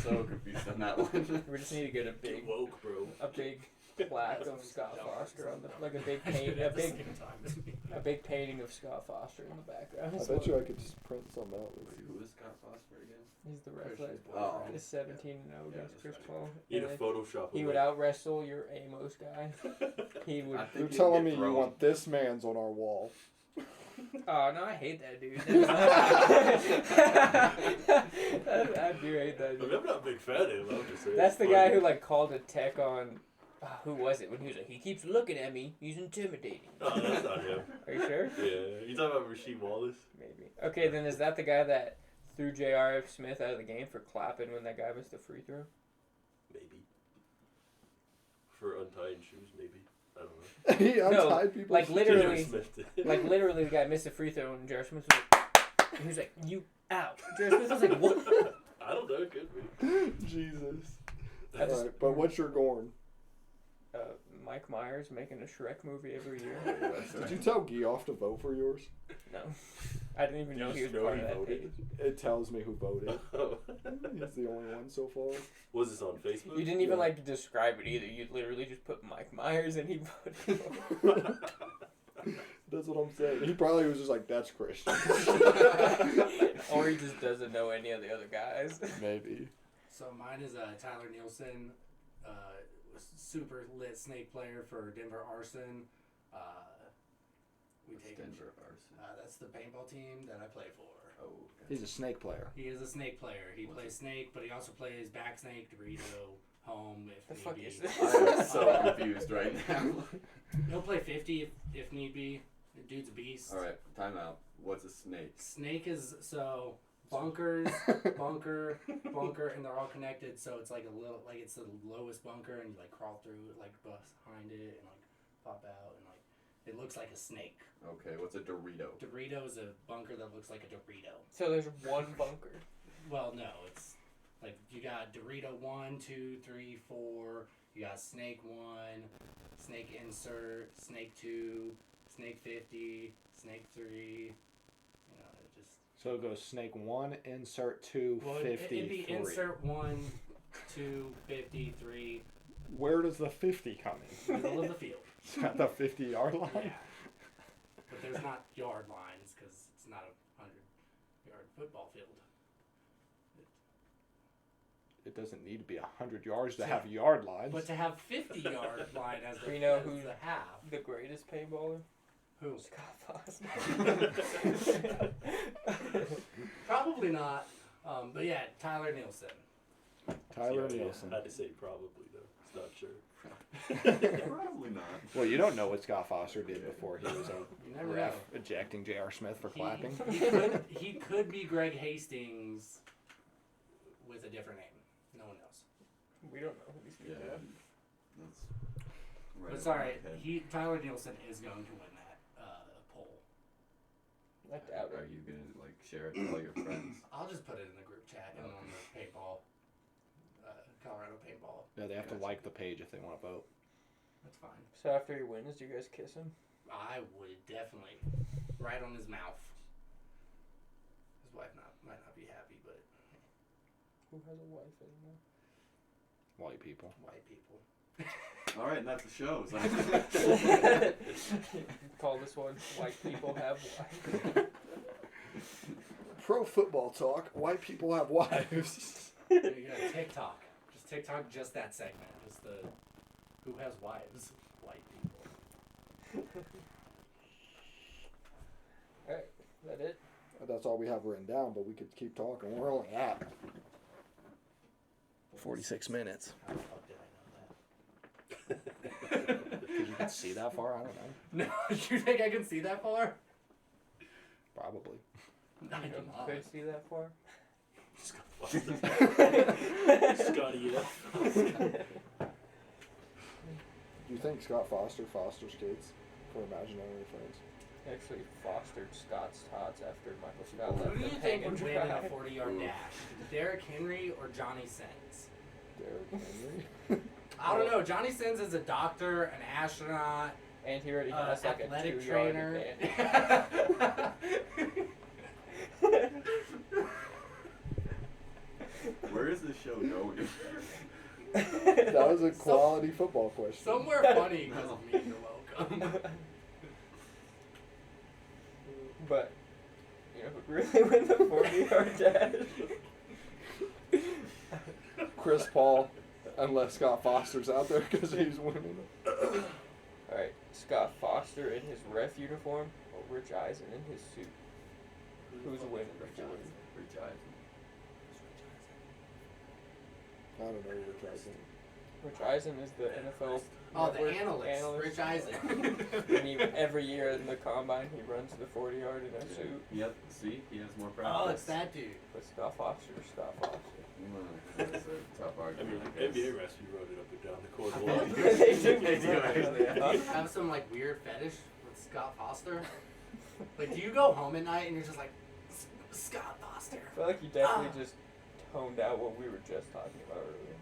So confused on that one. we just need to get a big Get woke, bro. plaque of Scott Foster on the, like a big I did paint, it at the same time as me. a big painting of Scott Foster in the background. I bet you I could just print some out with Wait, who is Scott Foster again? He's the wrestler. Oh. He's 17-0 Yeah, against that's Chris right. Paul. You need And a then Photoshop. he would out wrestle your Amos guy. He would. I think You're he'd telling me get you thrown. want this man's on our wall. Oh no, I hate that dude. I do hate that I mean, dude. I'm not a big fan of him. I'm just saying. That's the it's guy funny. who like called a tech on. Who was it when he was like, he keeps looking at me. He's intimidating. Oh, that's not him. Are you sure? Yeah, you talking about Rasheed Wallace? Maybe. Okay, then is that the guy that threw J.R.F. Smith out of the game for clapping when that guy missed the free throw? Maybe. For untying shoes, maybe. I don't know. He No, untied people. like literally, J.R. Smith did. like literally, the guy missed a free throw and J.R. Smith was like, and he was like, "You out?" J.R. Smith was like, "What?" I don't know. It could be. Jesus. I just- Alright, but what's your Gorn? Mike Myers making a Shrek movie every year. That's Did right. you tell Geoff to vote for yours? No, I didn't even know he was Just know part he of that voted? page. It tells me who voted. Oh. He's the only one so far. Was this on Facebook? You didn't even Yeah. like describe it either. You literally just put Mike Myers and he voted for him. That's what I'm saying. He probably was just like, that's Christian. Or he just doesn't know any of the other guys. Maybe. So mine is Tyler Nielsen, super lit snake player for Denver Arson. We What's take Denver Arson? that's the paintball team that I play for. Oh, He's a snake player. He is a snake player. He What's plays snake, but he also plays back snake, Dorito, home if The need fuck be. is this? I am so confused right now. He'll play 50 if need be. The dude's a beast. All right, time out. What's a snake? Snake is so bunkers, bunker, and they're all connected. So it's like a little, like it's the lowest bunker, and you like crawl through it, like behind it, and like pop out, and like it looks like a snake. Okay, what's a Dorito? Dorito is a bunker that looks like a Dorito. So there's one bunker. Well, no, it's like you got Dorito 1, 2, 3, 4. You got Snake 1, Snake Insert, Snake 2, Snake 50, Snake 3. You know, it just. So it goes snake 1, insert 2, Well, 50, it'd be 3. Insert 1, 2, 50, 3, Where does the 50 come in? middle of the field. It's at the 50-yard line? Yeah. But there's not yard lines because it's not a 100-yard football field. It doesn't need to be 100 yards to have yard lines. But to have 50-yard line as the, We know as who's the half. The greatest paintballer? Who? Scott Foster. Probably not. But yeah, Tyler Nielsen. Tyler Yeah, Nielsen. I had to say probably though. Not sure. Probably not. Well, you don't know what Scott Foster did before he was You a never ref know. ejecting J.R. Smith for clapping. He could be Greg Hastings with a different name. No one knows. We don't know who these Yeah. people are. That's right. But over sorry, my head. Tyler Nielsen is going to win that poll. I doubt Are it. you gonna like share it to all your friends? I'll just put it in the group chat and on the paintball, Colorado paintball. Yeah, they have to Gotcha. like the page if they want to vote. That's fine. So after he wins, do you guys kiss him? I would definitely right on his mouth. His wife might not be happy, but Who has a wife anymore? White people. white people. All right, and that's the show. So Call this one "White People Have Wives." Pro football talk. White people have wives. There you go. TikTok. Just TikTok. Just that segment. Just the who has wives. White people. Alright, is that it? That's all we have written down, but we could keep talking. We're only at 46 minutes. How the fuck did I know that? Because you can see that far? I don't know. No, you think I can see that far? Probably. I do You not. could see that far. Scotty, yeah. Do you think Scott Foster fosters kids for imaginary friends? Actually fostered Scott's tots after Michael Scott Who left do you the think hang would and win in a dry. 40-yard dash? Derrick Henry or Johnny Sins? Derrick Henry? I don't know. Johnny Sins is a doctor, an astronaut, And he already has like a athletic 2-yard trainer. advantage. where is this show going? That was a quality football question. Somewhere funny because of me. You're welcome. But you know who'd really win the 40-yard dash? Chris Paul, unless Scott Foster's out there because he's winning it. Alright, Scott Foster in his ref uniform or Rich Eisen in his suit? Who's winning? Rich Eisen. Rich Eisen. I don't know what you're saying. Rich Eisen is the NFL Oh, the network analyst, Rich Eisen. And he, every year in the combine, he runs the 40-yard in a suit. Yep. See, he has more practice. Oh, it's that dude. But Scott Foster, Scott Foster. That's a tough I argument. mean, I guess. NBA refs, you wrote it up and down the court. I a lot. feel They do They do, actually, yeah. Do you have some like weird fetish with Scott Foster? Like, do you go home at night and you're just like, Scott Foster? I feel like you definitely just toned out what we were just talking about earlier.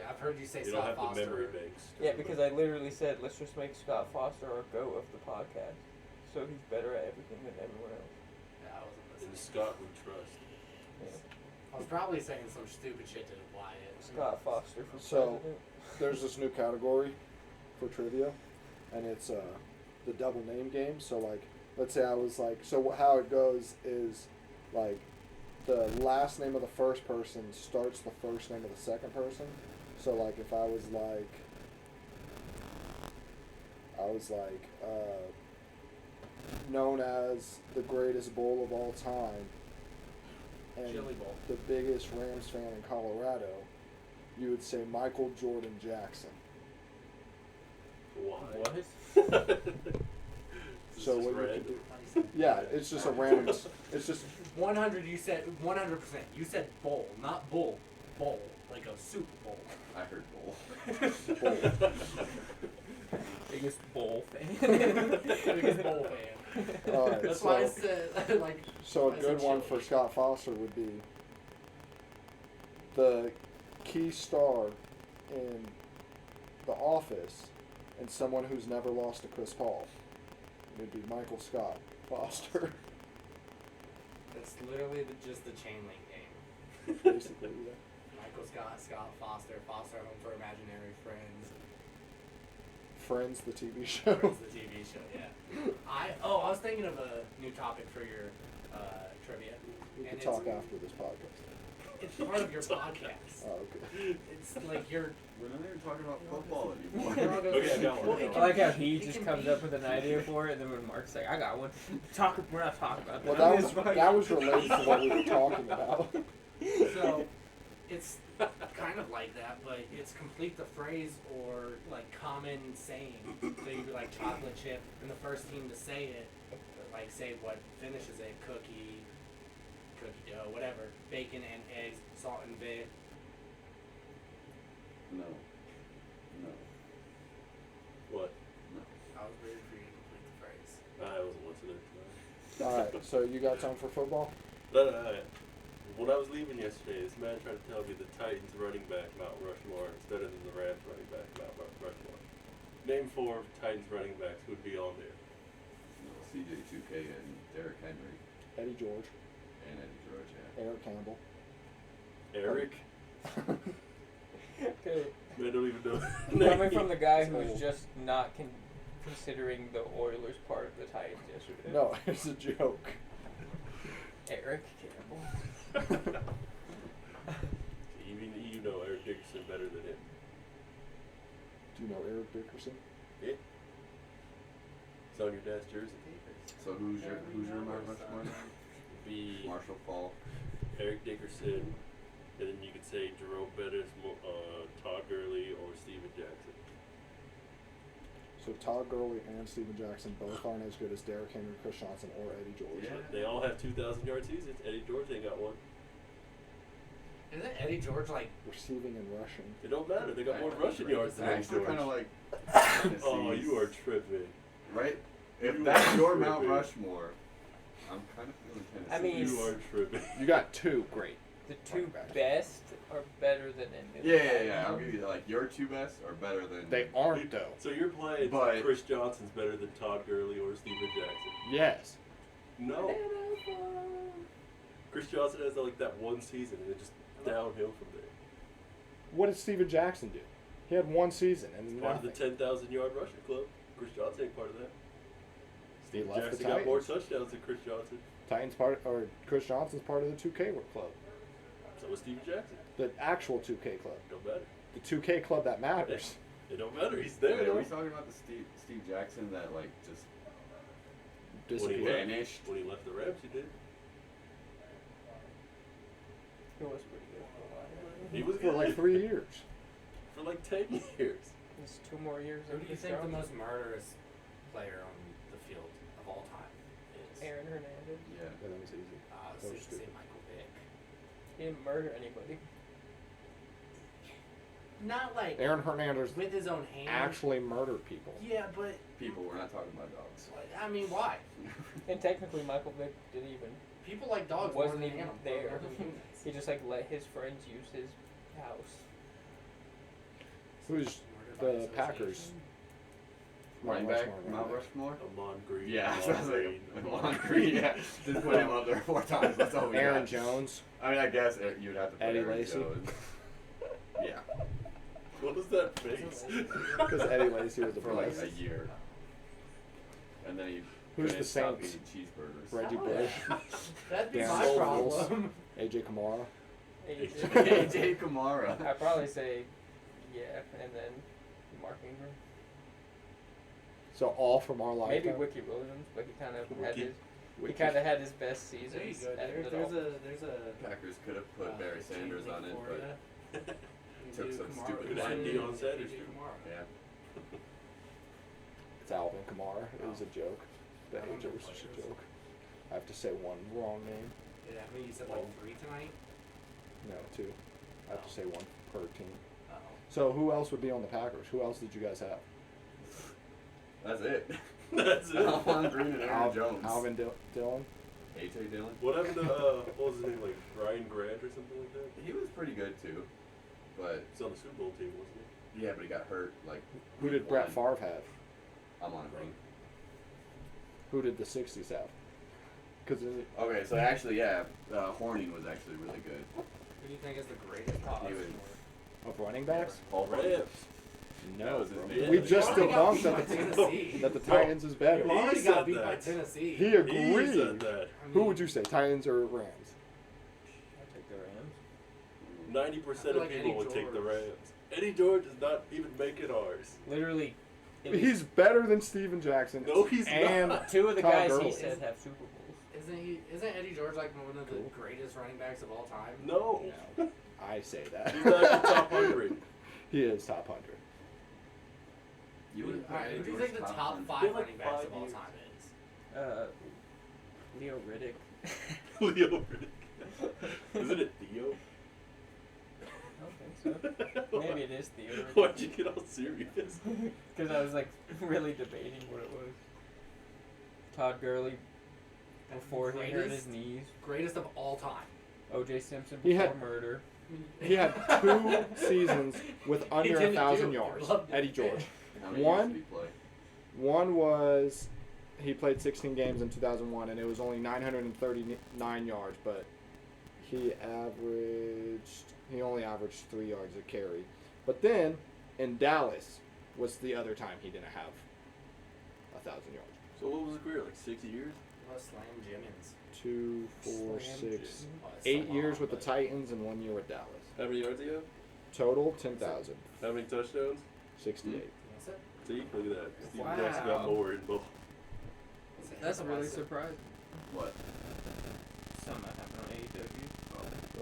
I've heard you say You don't Scott have Foster. the memory banks. Yeah, because I literally said, let's just make Scott Foster our GOAT of the podcast. So he's better at everything than everyone else. Yeah, I wasn't And listening. Scott we trust. Yeah. I was probably saying some stupid shit to Wyatt. Scott Foster for So- president. There's this new category for trivia, and it's the double name game. So like, let's say I was like, so how it goes is like, the last name of the first person starts the first name of the second person. So like, if I was like, known as the greatest bull of all time, and Chili Bowl. the biggest Rams fan in Colorado, you would say Michael Jordan Jackson. Why? What? So This is what you red. could do? Yeah, it's just a random. It's just 100. You said 100%. You said bowl, not bull. Bowl, like a soup bowl. I heard bull. Biggest bull fan. Biggest bowl fan. all right. That's so, why I said like. so a I said good one chili. for Scott Foster would be the key star in The Office and someone who's never lost to Chris Paul. It'd be Michael Scott Foster. That's literally just the chain link game. Basically, yeah. Michael Scott, Scott Foster, Foster Home for Imaginary Friends. Friends, the TV show. Friends, the TV show. Yeah. I was thinking of a new topic for your trivia. We And can talk it's- after this podcast. It's part of your podcast. Oh, okay. It's like your. We're not even talking about football anymore. Okay, go on. Well, it I like how can he be- just it comes can up with an idea for it, and then when Mark's like, "I got one," we're not talking about Well, that. that was related to what we were talking about. So, It's kind of like that, but it's complete the phrase or like common saying. So you'd be like chocolate chip, and the first team to say it, like say what finishes it, cookie dough, whatever, bacon and eggs, salt and vinegar. No. No. What? I was ready for you to complete the phrase. I wasn't listening to that. All right, so you got something for football? No. When I was leaving yesterday, this man tried to tell me the Titans running back Mount Rushmore is better than the Rams running back Mount Rushmore. Name 4 Titans running backs who would be on there. CJ2K and Derrick Henry Eddie George, and Eddie George. Yeah. Eric Campbell. Eric? Okay. I don't even know. Coming from the guy It's who's old. just not considering the Oilers part of the Titans yesterday. No, it's a joke. Eric Campbell. Even you know Eric Dickerson better than him. Do you know Eric Dickerson? Yeah. It's on your dad's jersey. So who's your Mount Rushmore? Be Marshall Falk. Eric Dickerson, and then you could say Jerome Bettis, Todd Gurley, or Steven Jackson. So Todd Gurley and Steven Jackson both aren't as good as Derrick Henry, Chris Johnson, or Eddie George. Yeah. They all have 2,000-yard seasons. Eddie George ain't got one. Isn't Eddie George like? Receiving and rushing. It don't matter. They got more Right. rushing yards than I Eddie actually George. kind of like Oh, Tennessee's, you are tripping. right? If You that's are your Mount tripping. Rushmore, I'm kind of feeling Tennessee. I mean, You are tripping. You got 2 great. The two Running backs. best are better than any of the yeah. I'll Titans. give you that. Like your 2 best are better than. They aren't though. So you're playing But- Chris Johnson's better than Todd Gurley or Steven Jackson. Yes. No. Chris Johnson has like that one season and it just downhill from there. What did Steven Jackson do? He had 1 season and Part of the nothing. 10,000-yard rushing club. Chris Johnson ain't part of that. He Steven left the Jackson got more Titans. touchdowns than Chris Johnson. Titans part or Chris Johnson's part of the 2K club. So was Steven Jackson. The actual 2K club. Don't matter. The 2K club that matters. It don't matter. He's Wait, there. are we talking about the Steve Jackson that like just When he Disappeared. vanished? When he left the Rams, he did. He was pretty good for a while. He was For like good 3 years. for like 10 years. It's 2 more years. Who than do you Chris think the Johnson. most murderous player on the field of all time is? Aaron Hernandez. Yeah. Yeah, that was easy. I was That was say stupid. Michael Vick. He didn't murder anybody. Not like Aaron Hernandez with his own hand. actually murdered people. Yeah, but People, we're not talking about dogs. I mean, why? And technically, Michael Vick didn't even. People like dogs Wasn't more than even animals. there. more than humans. He just like let his friends use his house. Who's Murder by the association. Packers? Running Mount back, Rushmore, Mount running back. Rushmore? Amon Green. Yeah, Amon so I was Green. like, Amon Green, yeah. Just put him up there 4 times. That's all we Aaron got. Jones. I mean, I guess you'd have to put Eddie Aaron Lacy. Jones. Yeah, What was that face? Because Eddie Lacy was the for like best. a year. And then he Who's couldn't the stop Saints? eating cheeseburgers. Reggie Oh, Bush, That'd be Darren my Sproles. problem. AJ Kamara. AJ Kamara. I'd probably say, yeah, and then Mark Ingram. So all from our Maybe lifetime. Wiki Williams, but he kind of had Wiki. his. He kind of had his best seasons. There you go. out of it There's all. there's a Packers could have put Barry chain Sanders link on it, for but ya. took You do some Kamara stupid versus one. Deion Sanders, AJ too. Kamara. yeah. It's Alvin Kamara. It was a joke. The I don't AJ know was just a players. joke. I have to say one wrong name. Yeah, I mean, you said like 3 tonight. No, 2. I have to say one per team. Oh. So who else would be on the Packers? Who else did you guys have? That's it. That's it. Alvin Green and Aaron Jones. Alvin Dillon. AJ Dillon. What happened to, what was his name, like Ryan Grant or something like that? He was pretty good too, but He's on the Super Bowl team, wasn't he? yeah, but he got hurt. Like Who did Brett Favre have? I'm on a ring. Who did the 60s have? Because Okay, so actually, yeah, Horning was actually really good. Who do you think is the greatest He was- of running backs? Paul Rams. No, That was his bro. name. We Yeah, just He already got debunked beat that by the, Tennessee. that the Titans is better. You already He got said beat by that. Tennessee. He He agreed. said that. I Who mean, would you say, Titans or Rams? I'll take the Rams. 90% I feel of like people Eddie would take the George. Rams. Eddie George is not even making ours. Literally, it was He's better than Steven Jackson. No, he's and not. 2 of the Todd guys Gurley. he said have Super Bowls. Isn't Eddie George like one of the Cool. greatest running backs of all time? No. I say that. He's not even top 100. He is top 100. You would Alright, who do you George think the top Thompson. 5 They have, like, running backs 5 of all years. time is? Leo Riddick. Leo Riddick. Isn't it Theo? I don't think so. Maybe it is Theo. Why'd you get all serious? Because I was like really debating what it was. Todd Gurley before he hurt his knees. Greatest of all time. O.J. Simpson He before had- murder. He had 2 seasons with under didn't 1,000 do it. yards. Loved it. Eddie George. How many One- years did he play? One was he played 16 games in 2001, and it was only 939 yards, but he only averaged 3 yards a carry. But then in Dallas was the other time he didn't have 1,000 yards. So what was his career, like 6 years? Well, Slam Jimmins. 2, 4, Slam 6, Well, it's 8 so years long, with the but- Titans and 1 year with Dallas. How many yards he have? Total 10,000, How many touchdowns? 68. That's it. See, look at that. Steven Wow. Jackson got more in both. That's really impressive. surprising. What? Something that happened on AEW.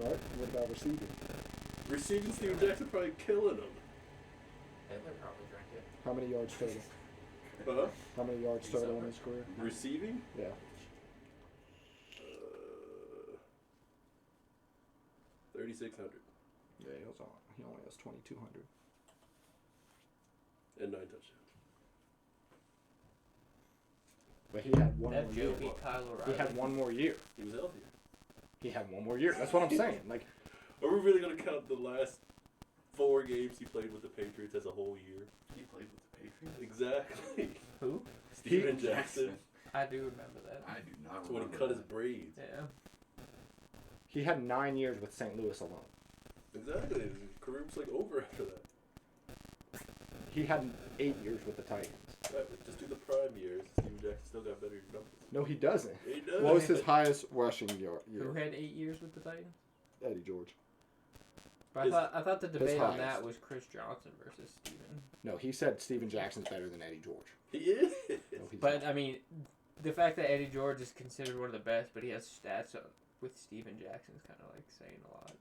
Right? What about receiving? Receiving Steven Jackson probably killing him. Hitler probably drank it. How many yards total? Huh? How many yards total in his career? Receiving? Yeah. 3,600 Yeah, he only has 2,200. and 9 touchdowns. But he had one That more Joe year. beat Kyle O'Reilly. He had one more year. He was healthier. He had one more year. That's what I'm saying. Like, Are we really gonna count the last 4 games he played with the Patriots as a whole year? He played with the Patriots. Exactly. Who? Steven Jackson. I do remember that. I do not That's when he remember cut his that. braids. Yeah. he had 9 years with St. Louis alone. Exactly. His career was like over after that. He had 8 years with the Titans. Right, but just do the prime years. Steven Jackson still got better numbers. No, he doesn't. He does. What was his highest rushing year? Who had 8 years with the Titans? Eddie George. But His- I thought the debate on highest. that was Chris Johnson versus Steven. No, he said Steven Jackson's better than Eddie George. He is. No, he's But not. I mean, the fact that Eddie George is considered one of the best, but he has stats with Steven Jackson's kind of like saying a lot.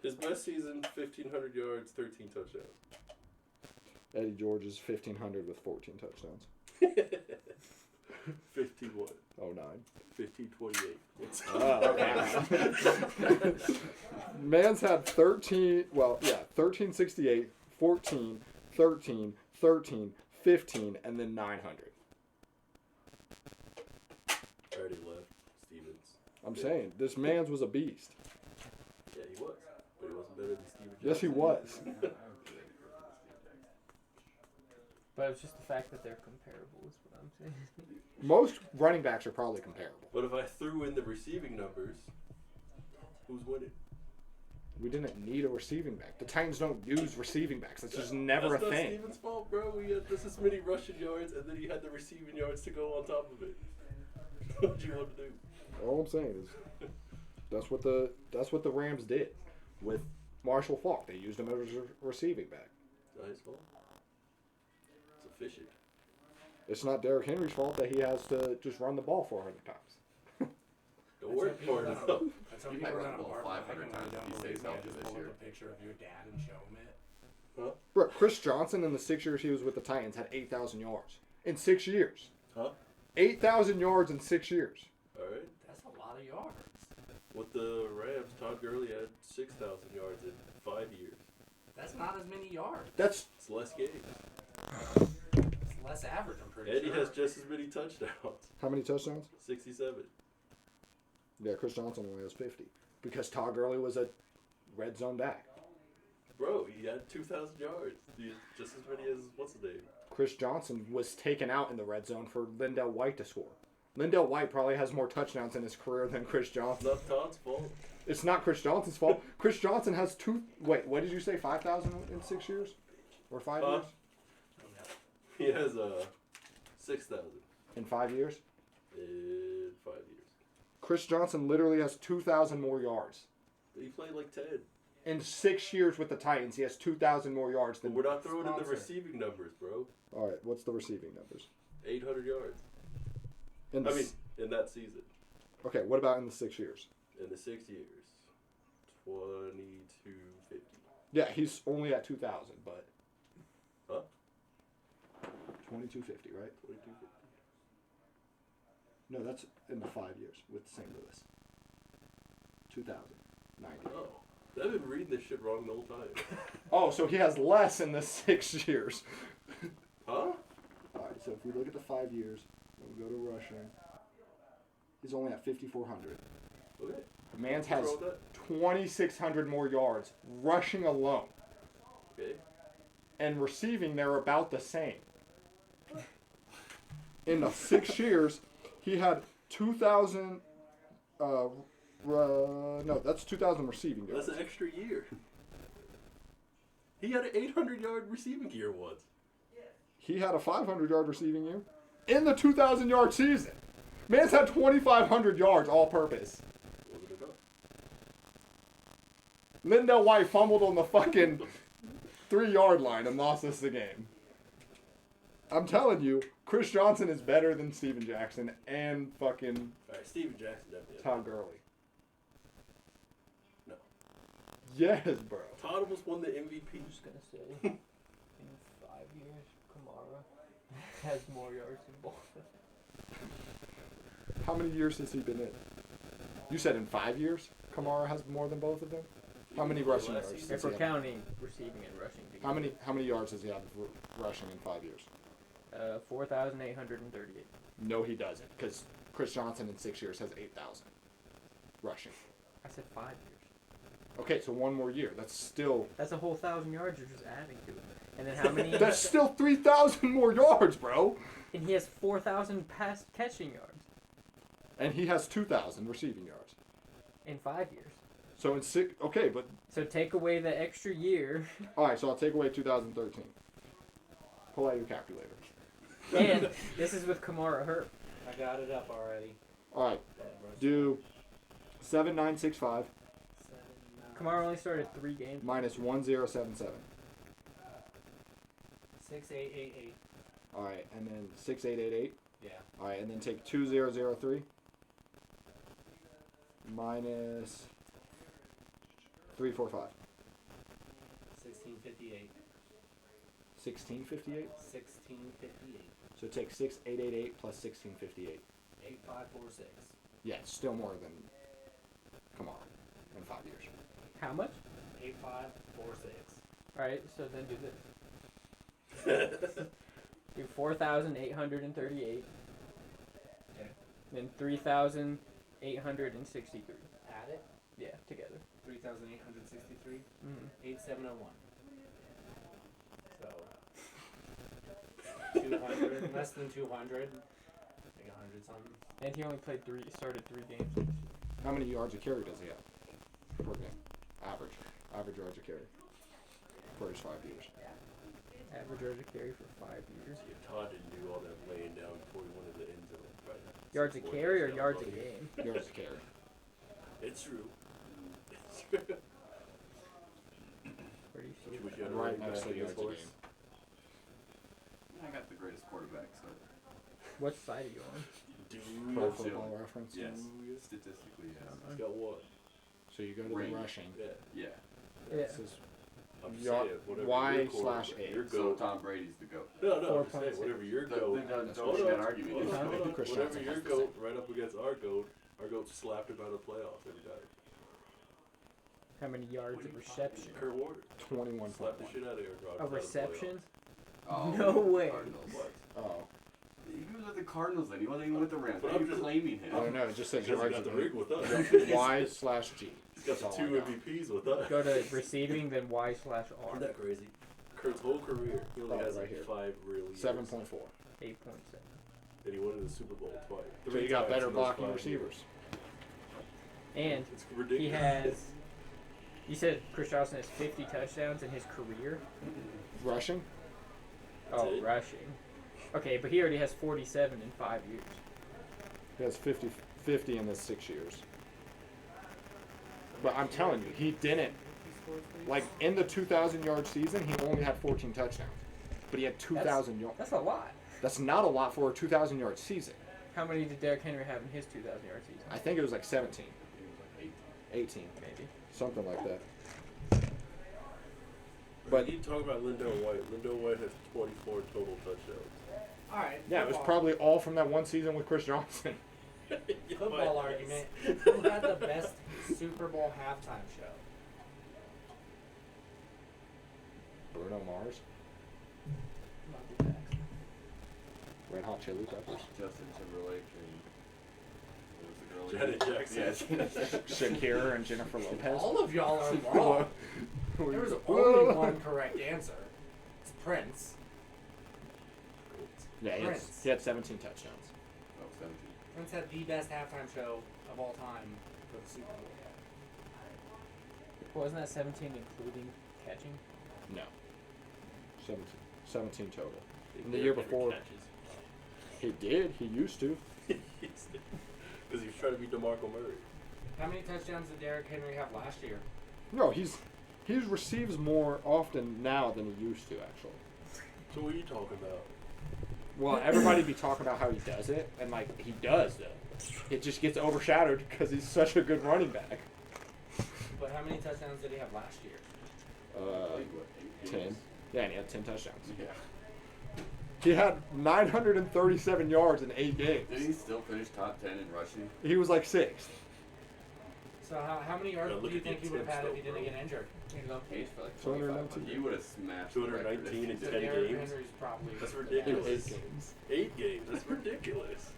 His best season, 1,500 yards, 13 touchdowns. Eddie George is 1,500 with 14 touchdowns. 15 what? Oh, 9. 1528. What's Oh, okay. Man's had 1368, 14, 13, 13, 15, and then 900. Already left. Stevens. I'm saying, this man's was a beast. Yeah, he was. But he wasn't better than Steven Jackson. Yes, he was. But it's just the fact that they're comparable is what I'm saying. Most running backs are probably comparable. But if I threw in the receiving numbers, who's winning? We didn't need a receiving back. The Titans don't use receiving backs. That's just never That's a not thing. Steven's fault, bro. He had just as many rushing yards, and then he had the receiving yards to go on top of it. What do you want to do? All I'm saying is that's what the Rams did with Marshall Faulk. They used him as a receiving back. It's not his fault. It's efficient. It's not Derrick Henry's fault that he has to just run the ball 400 times. Don't work people hard don't- enough. That's how You people might are run the ball apartment. 500 I can times down if he the stays basement, healthy just this pull year. up a picture of your dad and show him it. Bro, Chris Johnson in the 6 years he was with the Titans had 8,000 yards in 6 years. Huh? 8,000 yards in 6 years. All right. That's a lot of yards. With the Rams, Todd Gurley had 6,000 yards in 5 years. That's not as many yards. That's It's less games. It's less average, I'm pretty Eddie sure. has just as many touchdowns. how many touchdowns? 67. Yeah, Chris Johnson only has 50 because Todd Gurley was a red zone back. Bro, he had 2,000 yards. He had just as many as, what's his name? Chris Johnson was taken out in the red zone for Lindell White to score. Lindell White probably has more touchdowns in his career than Chris It's Johnson. not Todd's fault. It's not Chris Johnson's fault. Chris Johnson has what did you say, 5,000 in 6 years? Or 5 years? He has 6,000 In 5 years? in 5 years. Chris Johnson literally has 2,000 more yards. He played like 10. In 6 years with the Titans, he has 2,000 more yards But than. we're not throwing in the Sponsor. receiving numbers, bro. All right, what's the receiving numbers? 800 yards. In the I mean, in that season. okay, what about in the 6 years? In the 6 years. 2250. Yeah, he's only at 2,000, but. Huh? 2250, right? 2250. No, that's in the 5 years with St. Louis. 2,090. Oh. I've been reading this shit wrong the whole time. Oh, so he has less in the 6 years. Huh? Alright, so if we look at the 5 years, and we go to rushing, he's only at 5,400. Okay. Mans What's has wrong with that? 2,600 more yards rushing alone. Okay. And receiving, they're about the same. In the 6 years, he had 2,000. No, that's 2,000 receiving yards. That's an extra year. He had an 800-yard receiving year once. He had a 500-yard receiving year in the 2,000-yard season. Man's had 2,500 yards all-purpose. Wasn't enough. Lindell White fumbled on the fucking 3-yard line and lost us the game. I'm telling you, Chris Johnson is better than Steven Jackson and fucking Alright, Steven Jackson definitely. Todd Gurley. No. Yes, bro. Todd almost won the MVP. I'm just gonna say, in 5 years, Kamara has more yards than both of them. How many years has he been in? You said in 5 years, Kamara has more than both of them. How many rushing Last yards? season. does If he we're have? counting receiving and rushing together. How many yards does he have rushing in 5 years? 4,838. No, he doesn't, because Chris Johnson in 6 years has 8,000 rushing. I said 5 years. Okay, so one more year. That's still That's a whole 1,000 yards you're just adding to it. And then how many? that's still 3,000 more yards, bro. And he has 4,000 pass catching yards And he has 2,000 receiving yards. in 5 years. So in 6, okay, but So take away the extra year, all right. So I'll take away 2013. Pull out your calculator. and this is with Kamara hurt. I got it up already. All right, do 7,965 Kamara only started 3 games. minus 1,077. 6888. All right, and then 6,888. Yeah. All right, and then take 2,003 minus 345. 1658. 1658. 1658. So take 6,888 plus 1658. 8546. Yeah, it's still more than Kamara in 5 years. How much? 8546. Alright, so then do this. Do 4,838. Okay. Then 3,863. Add it. Yeah, together. 3,863. Mm-hmm. 8701. So 200, less than 200, like 100 something. And he only started 3 games this year. How many yards a carry does he have per game? Average yards a carry for his 5 years. Average yards a carry for 5 years. Yeah, Todd didn't do all that laying down before he went to the end zone. Right? Yards a Four carry or touchdowns, yards a buddy. game? Yards a carry. It's true. It's true. Where do you see Wish that? you had a Right running next back to against yards a horse. game. I got the greatest quarterback, so What side are you on? Dude, Pro Yes. Football Reference. yes, Dude. statistically, yes. He's got what? So you go to the Range. rushing. Yeah. Yeah. Yeah. This is I'm just Yard- saying, whatever Y your quarterback- slash A. Your So goat. Tom Brady's the goat. No, I'm just 4.6. saying, whatever your The- goat. the- That's don't what you you got got. argument. Hold on, Huh? hold on. Chris Whatever Johnson your has the goat right up against our goat slapped him out of the playoffs every time. How many yards of reception? Kurt Warner. 21.1. Slapped the shit out of Aaron Rodgers. A reception? Oh, No way. Cardinals. What? Oh, He was with the Cardinals then. He wasn't even with the Rams. But Why are I'm you just- claiming him? I don't know. It just says Because he yards got the a ring with us. Y/G. He's got That's the all I 2 got. MVPs with us. Go to receiving, then Y/R. Isn't that crazy? Kurt's whole career, he only Oh, has right like here. 5 real years. 7.4. 8.7. And he won in the Super Bowl twice. So 3 you got times better in those blocking 5 receivers. And It's ridiculous. he has. You said Chris Johnson has 50 touchdowns in his career. Rushing. That's Oh, it? rushing. Okay, but he already has 47 in 5 years. He has 50 in the 6 years. But I'm telling you, he didn't. Like in the 2,000-yard season, he only had 14 touchdowns, but he had 2,000 yards. That's a lot. That's not a lot for a 2,000-yard season. How many did Derrick Henry have in his 2,000-yard season? I think it was like 17. He was like 18, maybe. something like that. But you talk about Lindell White. Lindell White has 24 total touchdowns. All right. Yeah, it was football- probably all from that one season with Chris Johnson. football argument. Who had the best Super Bowl halftime show? Bruno Mars, Michael Jackson. Red Hot Chili Peppers, Justin Timberlake and what was the girl? Janet Jackson. Yeah, Janet Jackson. Shakira, and Jennifer Lopez. All of y'all are wrong. There was only one correct answer. It's Prince. Yeah, Prince. he had 17 touchdowns. Oh, 17. Prince had the best halftime show of all time for the Super Bowl. Wasn't that 17 including catching? No. 17 total. And the year before, he did. He used to. Because he was trying to be DeMarco Murray. How many touchdowns did Derrick Henry have last year? No, he receives more often now than he used to, actually. So what are you talking about? Well, everybody be talking about how he does it, and like he does though. It just gets overshadowed because he's such a good running back. But how many touchdowns did he have last year? I think, what, 8 10. games? Yeah, and he had 10 touchdowns. Yeah. He had 937 yards in 8 games. Did he still finish top 10 in rushing? He was like 6th. So how many yards Yeah, do look you at think the he would have had if he attempts, didn't though, get injured? He was on pace for like 219. 2,500. He would have smashed the record if 219 he in So did. 10 Derrick games? Henry's probably That's the ridiculous. best. 8 games. 8 games. That's ridiculous.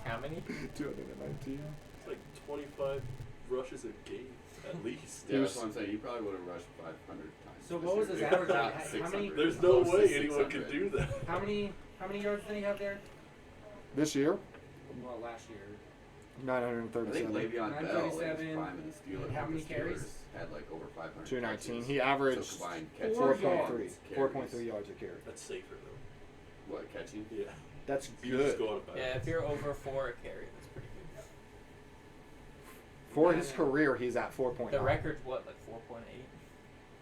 How many? 219. It's like 25 rushes a game, at least. Yeah, He that's was- what I'm saying. He probably would have rushed 500 times. So this what was year. his average? Not How 600. many- There's no Close to way anyone 600. could do that. How many yards did he have there? This year, Well, last year. I think 937. Le'Veon Bell, like, his 937, prime in the Steelers, and how when the many carries? Steelers had like over 500 219. catches. He averaged So combined catches, 4.3. carries. 4.3 yards a carry. That's safer, though. What, catching? Yeah. That's You just good. go on a Yeah, if you're over 4 a carry, that's pretty good. For his career, he's at 4.9. The record's what, like 4.8?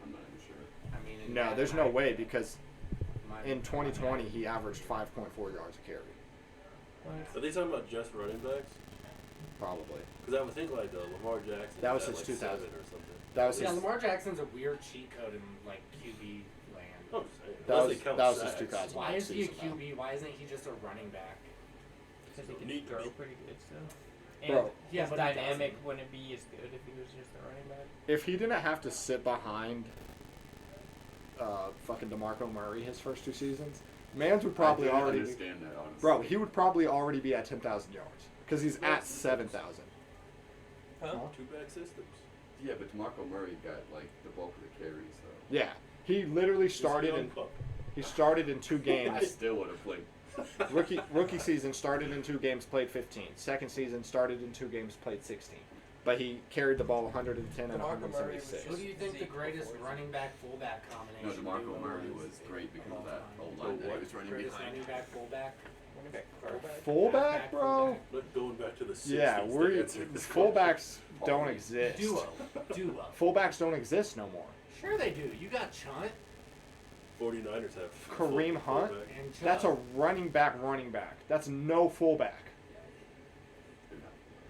I'm not even sure. I mean, in No, that there's no night, way because my- in 2020 he averaged 5.4 yards a carry. Are they talking about just running backs? Probably. Because I would think like Lamar Jackson. That was had, his like 2000. 7 or something. That was Yeah, his. Lamar Jackson's a weird cheat code in like QB land. I'm just saying. That Unless was they count that was his sacks. 2000. Why is he a season, though. QB? Why isn't he just a running back? Because he Need can to throw be. pretty good still. Bro. And Yeah, his but he dynamic doesn't. wouldn't be as good if he was just a running back. If he didn't have to sit behind fucking DeMarco Murray his first 2 seasons, Mans would probably I didn't already be, understand that, honestly. bro, he would probably already be at 10,000 yards because he's at 7,000. Huh? Two-back systems. Yeah, but DeMarco Murray got like the bulk of the carries, so. Yeah, he literally He's a started young in pup. he started in 2 I games. still would have played. Rookie season started in 2 games, played 15. Second season started in 2 games, played 16. But he carried the ball 110 and DeMarco Murray was 176. Who do you think the Zeke greatest before running back fullback No, combination? DeMarco duo Murray is was great because of of all that time? O line that he was running Greatest behind. running back fullback. Running back, fullback. Fullback, Halfback, bro? fullback. Look, going back to the 60s. Yeah, to we're answer this fullbacks don't Oh, exist. Duo. Fullbacks don't exist no more. Sure they do. You got Chunt 49ers have Kareem full- Hunt? fullback. and Chubb. That's a running back. That's no fullback.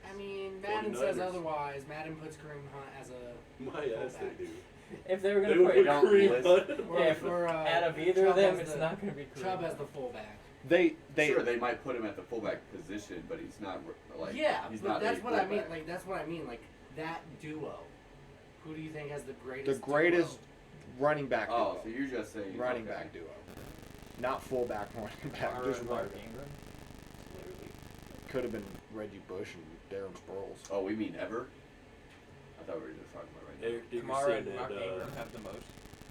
I mean, Madden 49ers. says otherwise. Madden puts Kareem Hunt as a My ass, fullback. they do. If they were They gonna would put put don't Kareem list- Hunt. Or- yeah, if or, out of either Chubb of them, as it's the- not gonna be Chubb Kareem. as the fullback. They Sure, they might put him at the fullback position, but he's not like. Yeah, he's but not that's a what I mean. fullback. Like that's what I mean. Like that duo. Who do you think has the the greatest? greatest duo? running back Oh, duo. so you're just saying Running okay. back duo. Not fullback running back. Mara Just and running Mark back. Ingram. Literally. Could have been Reggie Bush and Darren Sproles. Oh, we mean ever? I thought we were just talking about right now. Eric Kamara and Dickerson Mark and Ingram have the most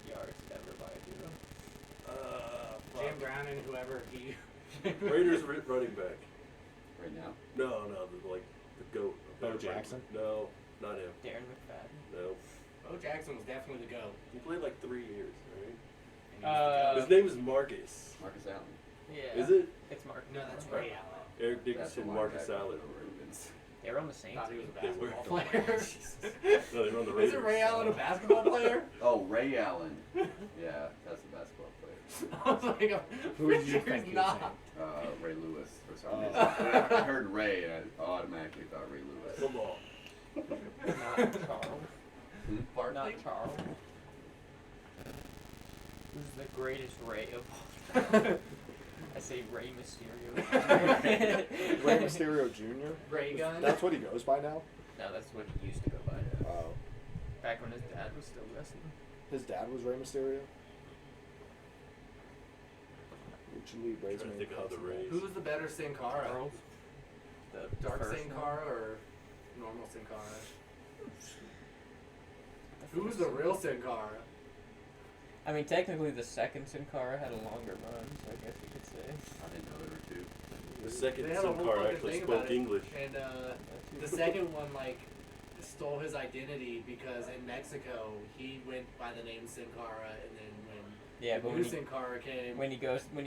yards ever by a duo. Jim Brown and whoever he. Raiders running back. Right now? No, like the goat. Bo Jackson? No, not him. Darren McFadden. No, Bo Jackson was definitely the GOAT. he played like 3 years, right? And he was the His name is Marcus. Marcus Allen. Yeah. Is it? It's Mark. GOAT. No, that's Ray Allen. Eric That's the Dickerson, Marcus linebacker Allen. for the Ravens. They were on the Saints. Thought he was a They were. basketball player. No, they run the Raiders. Isn't Ray Allen a basketball player? Oh, Ray Allen. Yeah, that's a basketball player. I was like, Who did you sure think he's he was not. Ray Lewis for some Oh. reason. I heard Ray and I automatically thought Ray Lewis. Come on. Not Charles. Barkley? Not Charles. This is the greatest Ray of all time. I say Ray Mysterio. Rey Mysterio Jr. Ray Gun? That's what he goes by now. No, that's what he used to go by. Oh, Back when his dad was still wrestling. his dad was Rey Mysterio. Lucha Libre's Trying to main think of the concept. Rays. Who's the better Sin Cara? Charles. The Dark first Sin one. Cara or normal Sin Cara? Who's the real Sin Cara? I mean, technically, the second Sin Cara had a longer run, so I guess you could say. I didn't know there were two. The second They had a Sin whole Cara fucking actually thing spoke about it. English. And the second one, like, stole his identity because in Mexico he went by the name Sin Cara, and then Yeah, but when when new he, Sin Cara came, when he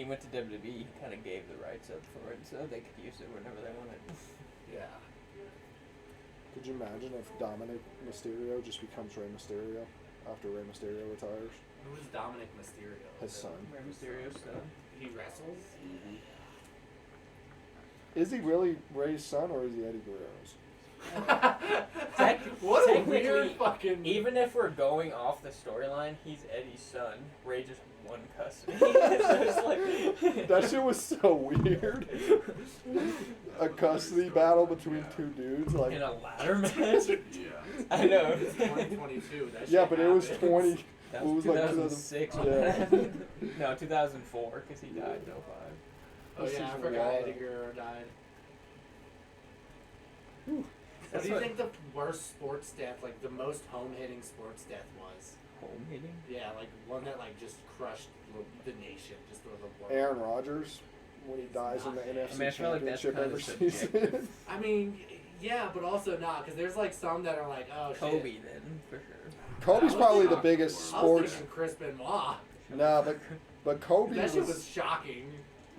went to WWE, he kind of gave the rights up for it, so they could use it whenever they wanted. yeah. Could you imagine if Dominic Mysterio just becomes Rey Mysterio after Rey Mysterio retires? Who is Dominic Mysterio? His son. Rey Mysterio's son. He wrestles. Mm-hmm. Is he really Rey's son or is he Eddie Guerrero's? What a technically, weird fucking. Even if we're going off the storyline, he's Eddie's son. Ray just won custody. So it's like That shit was so weird. A custody battle between two dudes, like in a ladder match. Yeah. I know. It's 2022. That yeah, shit but it was happens. 20. That It was was like 2006 when yeah. that happened. No, 2004, because he died in 05. Oh This yeah, I is forgot wild. Eddie Guerrero died. Whew. What That's do you what- think the worst sports death, like the most home-hitting sports death was? Home hitting? Yeah, like one that like just crushed the nation, just the world. Aaron Rodgers when he dies in the I NFC mean, I feel like that's Championship kind every of season. subjective. I mean, yeah, but also not, because there's like some that are like, oh Kobe, shit. then, for sure. Kobe's I was probably the thinking- biggest I was sports. thinking Chris Benoit. Nah, but Kobe That shit was. was shocking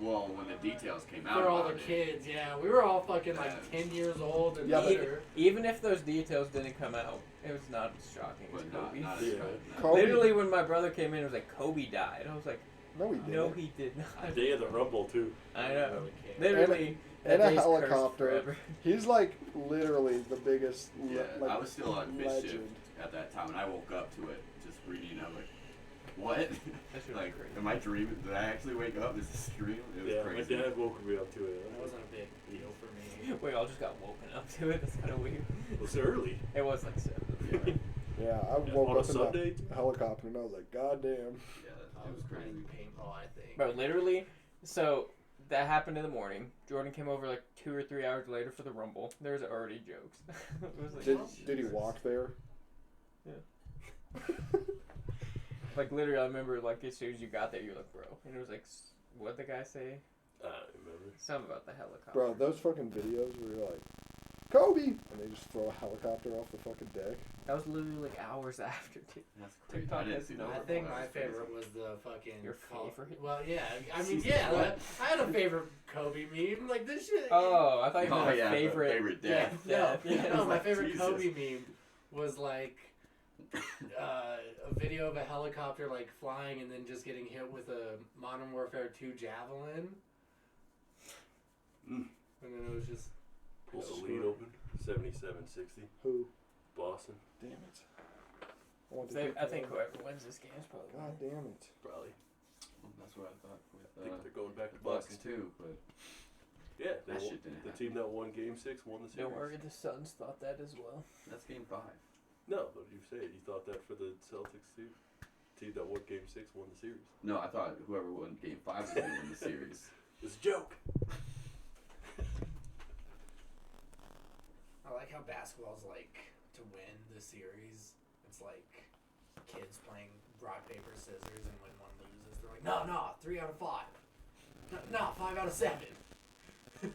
Well, when the details came out for all the about it, kids. Yeah, we were all fucking like Yeah. 10 years old and Yeah, but- later. Even if those details didn't come out, it was not as shocking as but not, Kobe. not Yeah. as good. No. Kobe- Literally, when my brother came in, it was like, Kobe died. I was like, No, he didn't. no, he did not. Day of the Rumble too. I didn't know. really care. Literally, And that a day's cursed helicopter. forever. He's like literally the biggest. Yeah, like, I was still on mid shift legend. at that time, and I woke up to it just reading. I was like, "What? That shit was like, crazy. am I dreaming? Did I actually wake up? Is this a dream? It was Yeah, crazy." my dad woke me up to it. That wasn't a big deal for me. We all just got woken up to it. That's kind of weird. It was early. It was like 7. Yeah, Yeah, I Yeah, woke on a up in Sunday? that helicopter and I was like, God damn. yeah, I it was was crazy. playing paintball, I think. Bro, literally, so that happened in the morning. Jordan came over like 2 or 3 hours later for the Rumble. There was already jokes. It was like, Did he walk there? like literally, I remember like as soon as you got there, you're like, bro, and it was like, what the guy say? I don't remember. Something about the helicopter. Bro, those fucking videos where you're like, Kobe! And they just throw a helicopter off the fucking deck. That was literally like hours after. Dude. That's crazy. TikTok I didn't has see no- that. I one. think That my was crazy. favorite was the fucking. Your favorite? Well, yeah. I mean, Season yeah. what? I had a favorite Kobe meme. Like this shit. Oh, I thought you Oh, meant yeah, a favorite. favorite Yeah, death. no, Death, yeah. no, my Like, favorite Jesus. Kobe meme was like a video of a helicopter like flying and then just getting hit with a Modern Warfare 2 javelin, Mm. and then it was just Pulled the lead open. 77-60. Who? Boston. Damn it. I want to They, keep I think going. whoever wins this game is probably. God damn it. Probably. That's what I thought I with think they're going back to Bucks Boston too, but Yeah, they That won, shit didn't the happen. team that won Game 6 won the series. Don't worry, the Suns thought that as well. that's game 5. No, but you said you thought that for the Celtics too. Team that won Game 6 won the series. No, I thought whoever won game 5 was going to win the series. It's a joke. I like how basketball's like to win the series. It's like kids playing rock paper scissors, and when one loses, they're like, no, 3 out of 5. No, 5 out of 7. I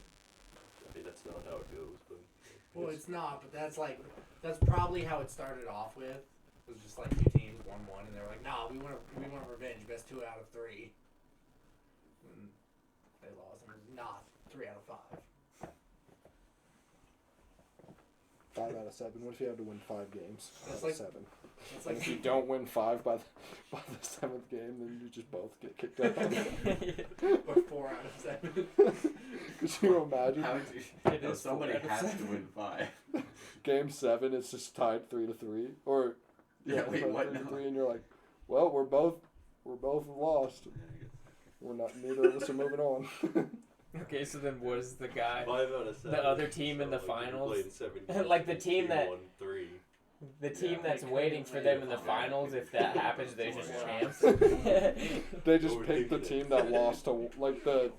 mean, that's not how it goes, but Well, it's not, but that's probably how it started off with. It was just like 2 teams, 1-1, and they were like, "Nah, we want revenge, best 2 out of 3." And they lost. And nah, 3 out of 5. 5 out of 7. What if you had to win 5 games out It's of like- 7? It's And like if you don't win 5 by the 7th game, then you just both get kicked out. or 4 out of 7. Could you imagine? How would you? It No, is somebody 4 out of has to 7. win 5. Game 7, it's just tied 3-3, or Yeah, wait, tied what 3-3, now? and you're like, well, we're both lost. Yeah, I guess. We're not. Neither of us are moving on. Okay, so then was the guy 5 out of 7. the other team in the if you finals? played 7 games, Like the it's team tier that- 1, 3. the team Yeah. that's They waiting couldn't for win them in the the finals? If that happens, they're just Yeah. champs. They just Overthinking picked the it. team that lost to like the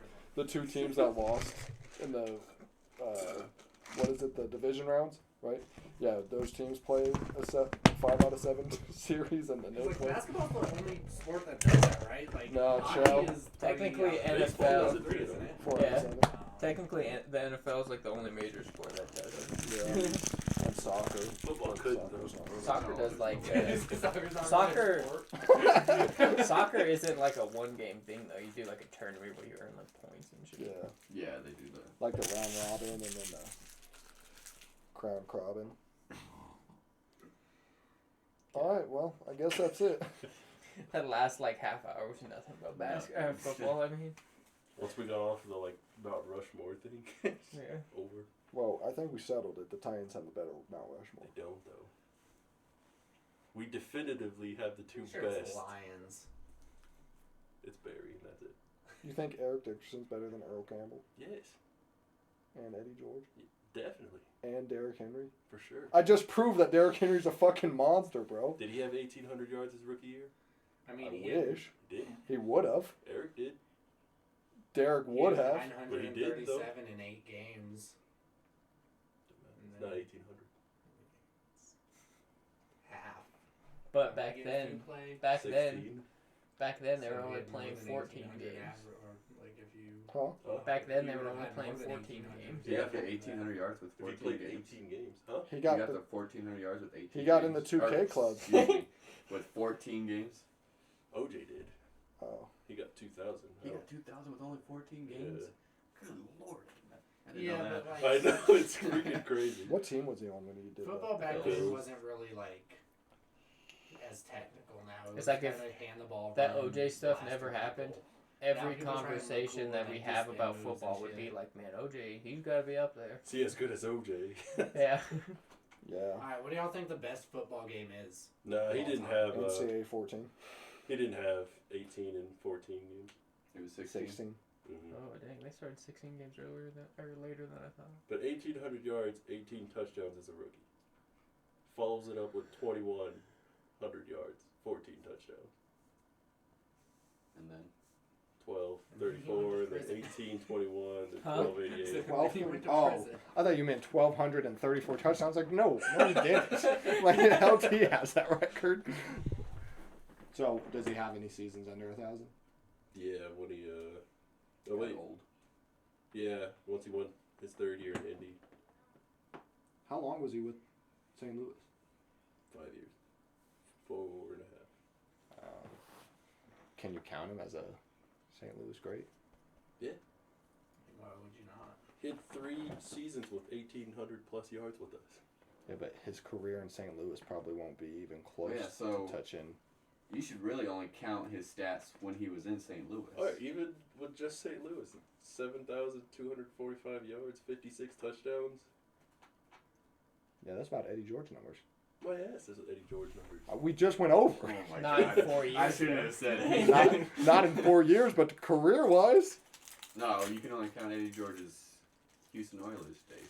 two teams that lost in the what is it, the division rounds, right? Yeah, those teams play a 5 out of 7 series, and then they It's like play. basketball's the only sport that does that, right? Like No, hockey Shell. is Technically, 3 out of Baseball NFL. does it too, isn't it? 4 out Yeah. of 7. Technically, the NFL is like the only major sport that does it. Yeah, and soccer. Football couldn't, though. Soccer does like Soccer's not Soccer- really a sport. soccer isn't like a one game thing though. You do like a tournament where you earn like points and shit. Yeah, Yeah, they do that. like the round robin and then the crown crobbin. All right, well, I guess that's it. That last like half hour was nothing but football. I mean, Once we got off of the like Mount Rushmore thing, yeah. over. Well, I think we settled it. The Titans have a better Mount Rushmore. They don't though. We definitively have the 2 Sure, it's best. Lions. It's Barry, and that's it. You think Eric Dickerson's better than Earl Campbell Yes, and Eddie George definitely, and Derrick Henry? for sure. I just proved that Derrick Henry's a fucking monster, bro. Did he have 1,800 yards his rookie year? I mean, I he had- wish He did. he would have. Eric did. Derrick he would had have. But he did, though. 937 in 8 games. It's not 1,800. Half. But back Games then, you play, back 16. then they so were he only had more playing than 14 1800 games. average, or, like, if you, Huh? Huh? Back then they You were would've only had playing more than 14 1800. games. So you got to 1,800 yards with If he 14 played games. 18 games, huh? He You got got the the 1,400 yards with 18 he got games. in the 2K Or, club. excuse me, with 14 games. OJ did. Oh, He got 2,000. He Huh? got 2,000 with only 14 Yeah. games. Good lord. I didn't yeah, know that. but I like, know, it's freaking crazy. what team was he on when he did football that? back Bills. then wasn't really like as technical now. It It's was like if kinda hand the ball, that run, OJ stuff blast never the happened, ball. Every people try and look conversation cool that and we do have spin about moves football and would be shit. like, man, OJ, he's got to be up there. See, as good as OJ. Yeah. Yeah, Alright, what do y'all think the best football game is? No, he didn't have. NCAA 14, He didn't have 18 and 14 games. It was 16. 16. Mm-hmm. Oh dang, they started 16 games earlier than or later than I thought. But 1,800 yards, 18 touchdowns as a rookie. Follows it up with 2,100 yards, 14 touchdowns. And then 12, And then he 34, went and to then prison. 18, 21, then Huh? 12, 88. 12? He went to Oh. prison. I thought you meant 1,234 touchdowns. Like, no, he didn't. Like, LT has that record. So, does he have any seasons under 1,000? Yeah, when he, oh got wait, old. yeah, once he won his 3rd year in Indy, How long was he with St. Louis? 5 years, 4.5. Can you count him as a St. Louis great? Why would you not? He had 3 seasons with 1,800 plus yards with us. Yeah, but his career in St. Louis probably won't be even close Yeah, so- to touching. You should really only count his stats when he was in St. Louis. All right, even with just St. Louis, 7,245 yards, 56 touchdowns. Yeah, that's about Eddie George numbers. My ass is Eddie George numbers. We just went over. Oh my Not god. in 4 years. I shouldn't though. have said anything. not in 4 years, but career-wise, No, you can only count Eddie George's Houston Oilers days.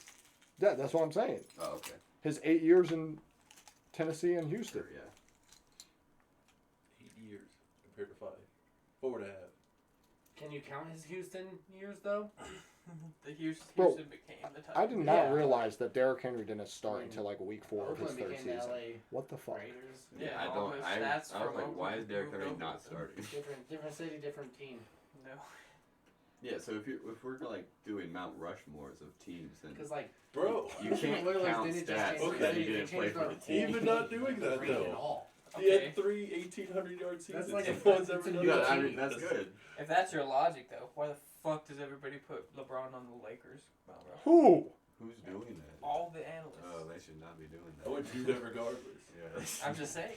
yeah, that's what I'm saying. Oh, okay. His 8 years in Tennessee and Houston. Sure, yeah. 8 years compared to 5. 4.5. Can you count his Houston years though? The Houston Bro, became the I did not Yeah. realize that Derrick Henry didn't start until like week 4 of his Oakland 3rd became the season. LA What the fuck? Raiders. Yeah, I all don't. those I stats was from like, why is Oakland Derrick moved Henry over not to them. starting? Different city, different team. No. Yeah, so if we're like doing Mount Rushmores of teams, then Because like Bro, you can't Oilers count didn't just stats change that that he they didn't play changed for our the team. Even not doing that, grade though. at all. he Okay. had 3 1,800-yard seasons. That's like No if one's it's ever a done new Yeah, that. I mean that's good. If that's your logic, though, why the fuck does everybody put LeBron on the Lakers? Mount Rushmore? Who? Who's doing that? All the analysts. Oh, they should not be doing I that. would do that regardless. Yeah. I'm just saying.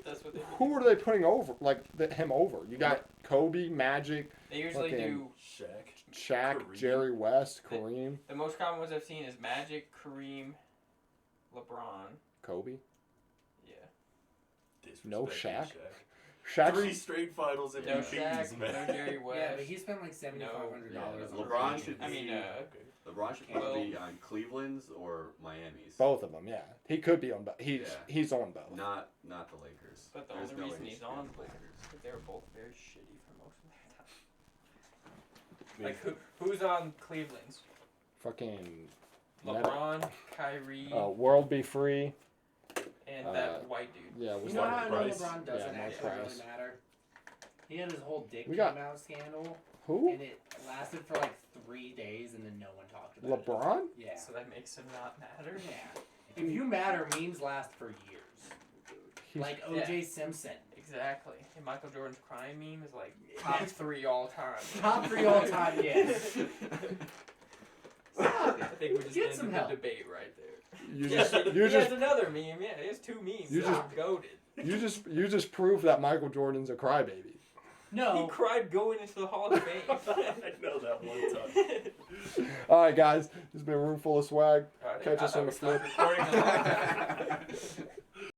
That's what they do. Who are they putting over? Like him over? You got Kobe, Magic, They usually fucking- do. Shaq. Shaq, Kareem. Jerry West, Kareem. The most common ones I've seen is Magic, Kareem, LeBron. Kobe. Yeah. No Disrespect Shaq. 3 straight finals No MVPs, Shaq, no man. Jerry West. Yeah, but he spent like $7,500 Yeah, on LeBron Kobe. should I mean, LeBron should probably be on Cleveland's or Miami's. Both of them, yeah. He could be on both. Yeah. He's on both. Not the Lakers. But the There's only no reason way he he's should be on the Lakers. because they were both very shitty for most of their time. I mean, Like who's on Cleveland's? Fucking LeBron, Kyrie, World Be Free. and that white dude. Yeah, was You know like how I know Price. LeBron doesn't Yeah, Mark actually really Price. matter? He had his whole dick We came got- out scandal, who? and it lasted for like 3 days, and then no one talked about it. LeBron? Yeah. So that makes him not matter. Yeah. If you matter, memes last for years. He's- Like O.J. Simpson. Exactly. And Michael Jordan's crime meme is like top 3 all time. Top 3 all time, yes. I think we just Get ended some the help. debate right there. You Yeah, just he you has just another meme. Yeah, he has 2 memes. You that just- are goated. you just proved that Michael Jordan's a crybaby. He No. cried going into the Hall of Fame. I know that one time. All right, guys. This has been a room full of swag. Alright, Catch I us thought on we the flip. stopped recording a long time.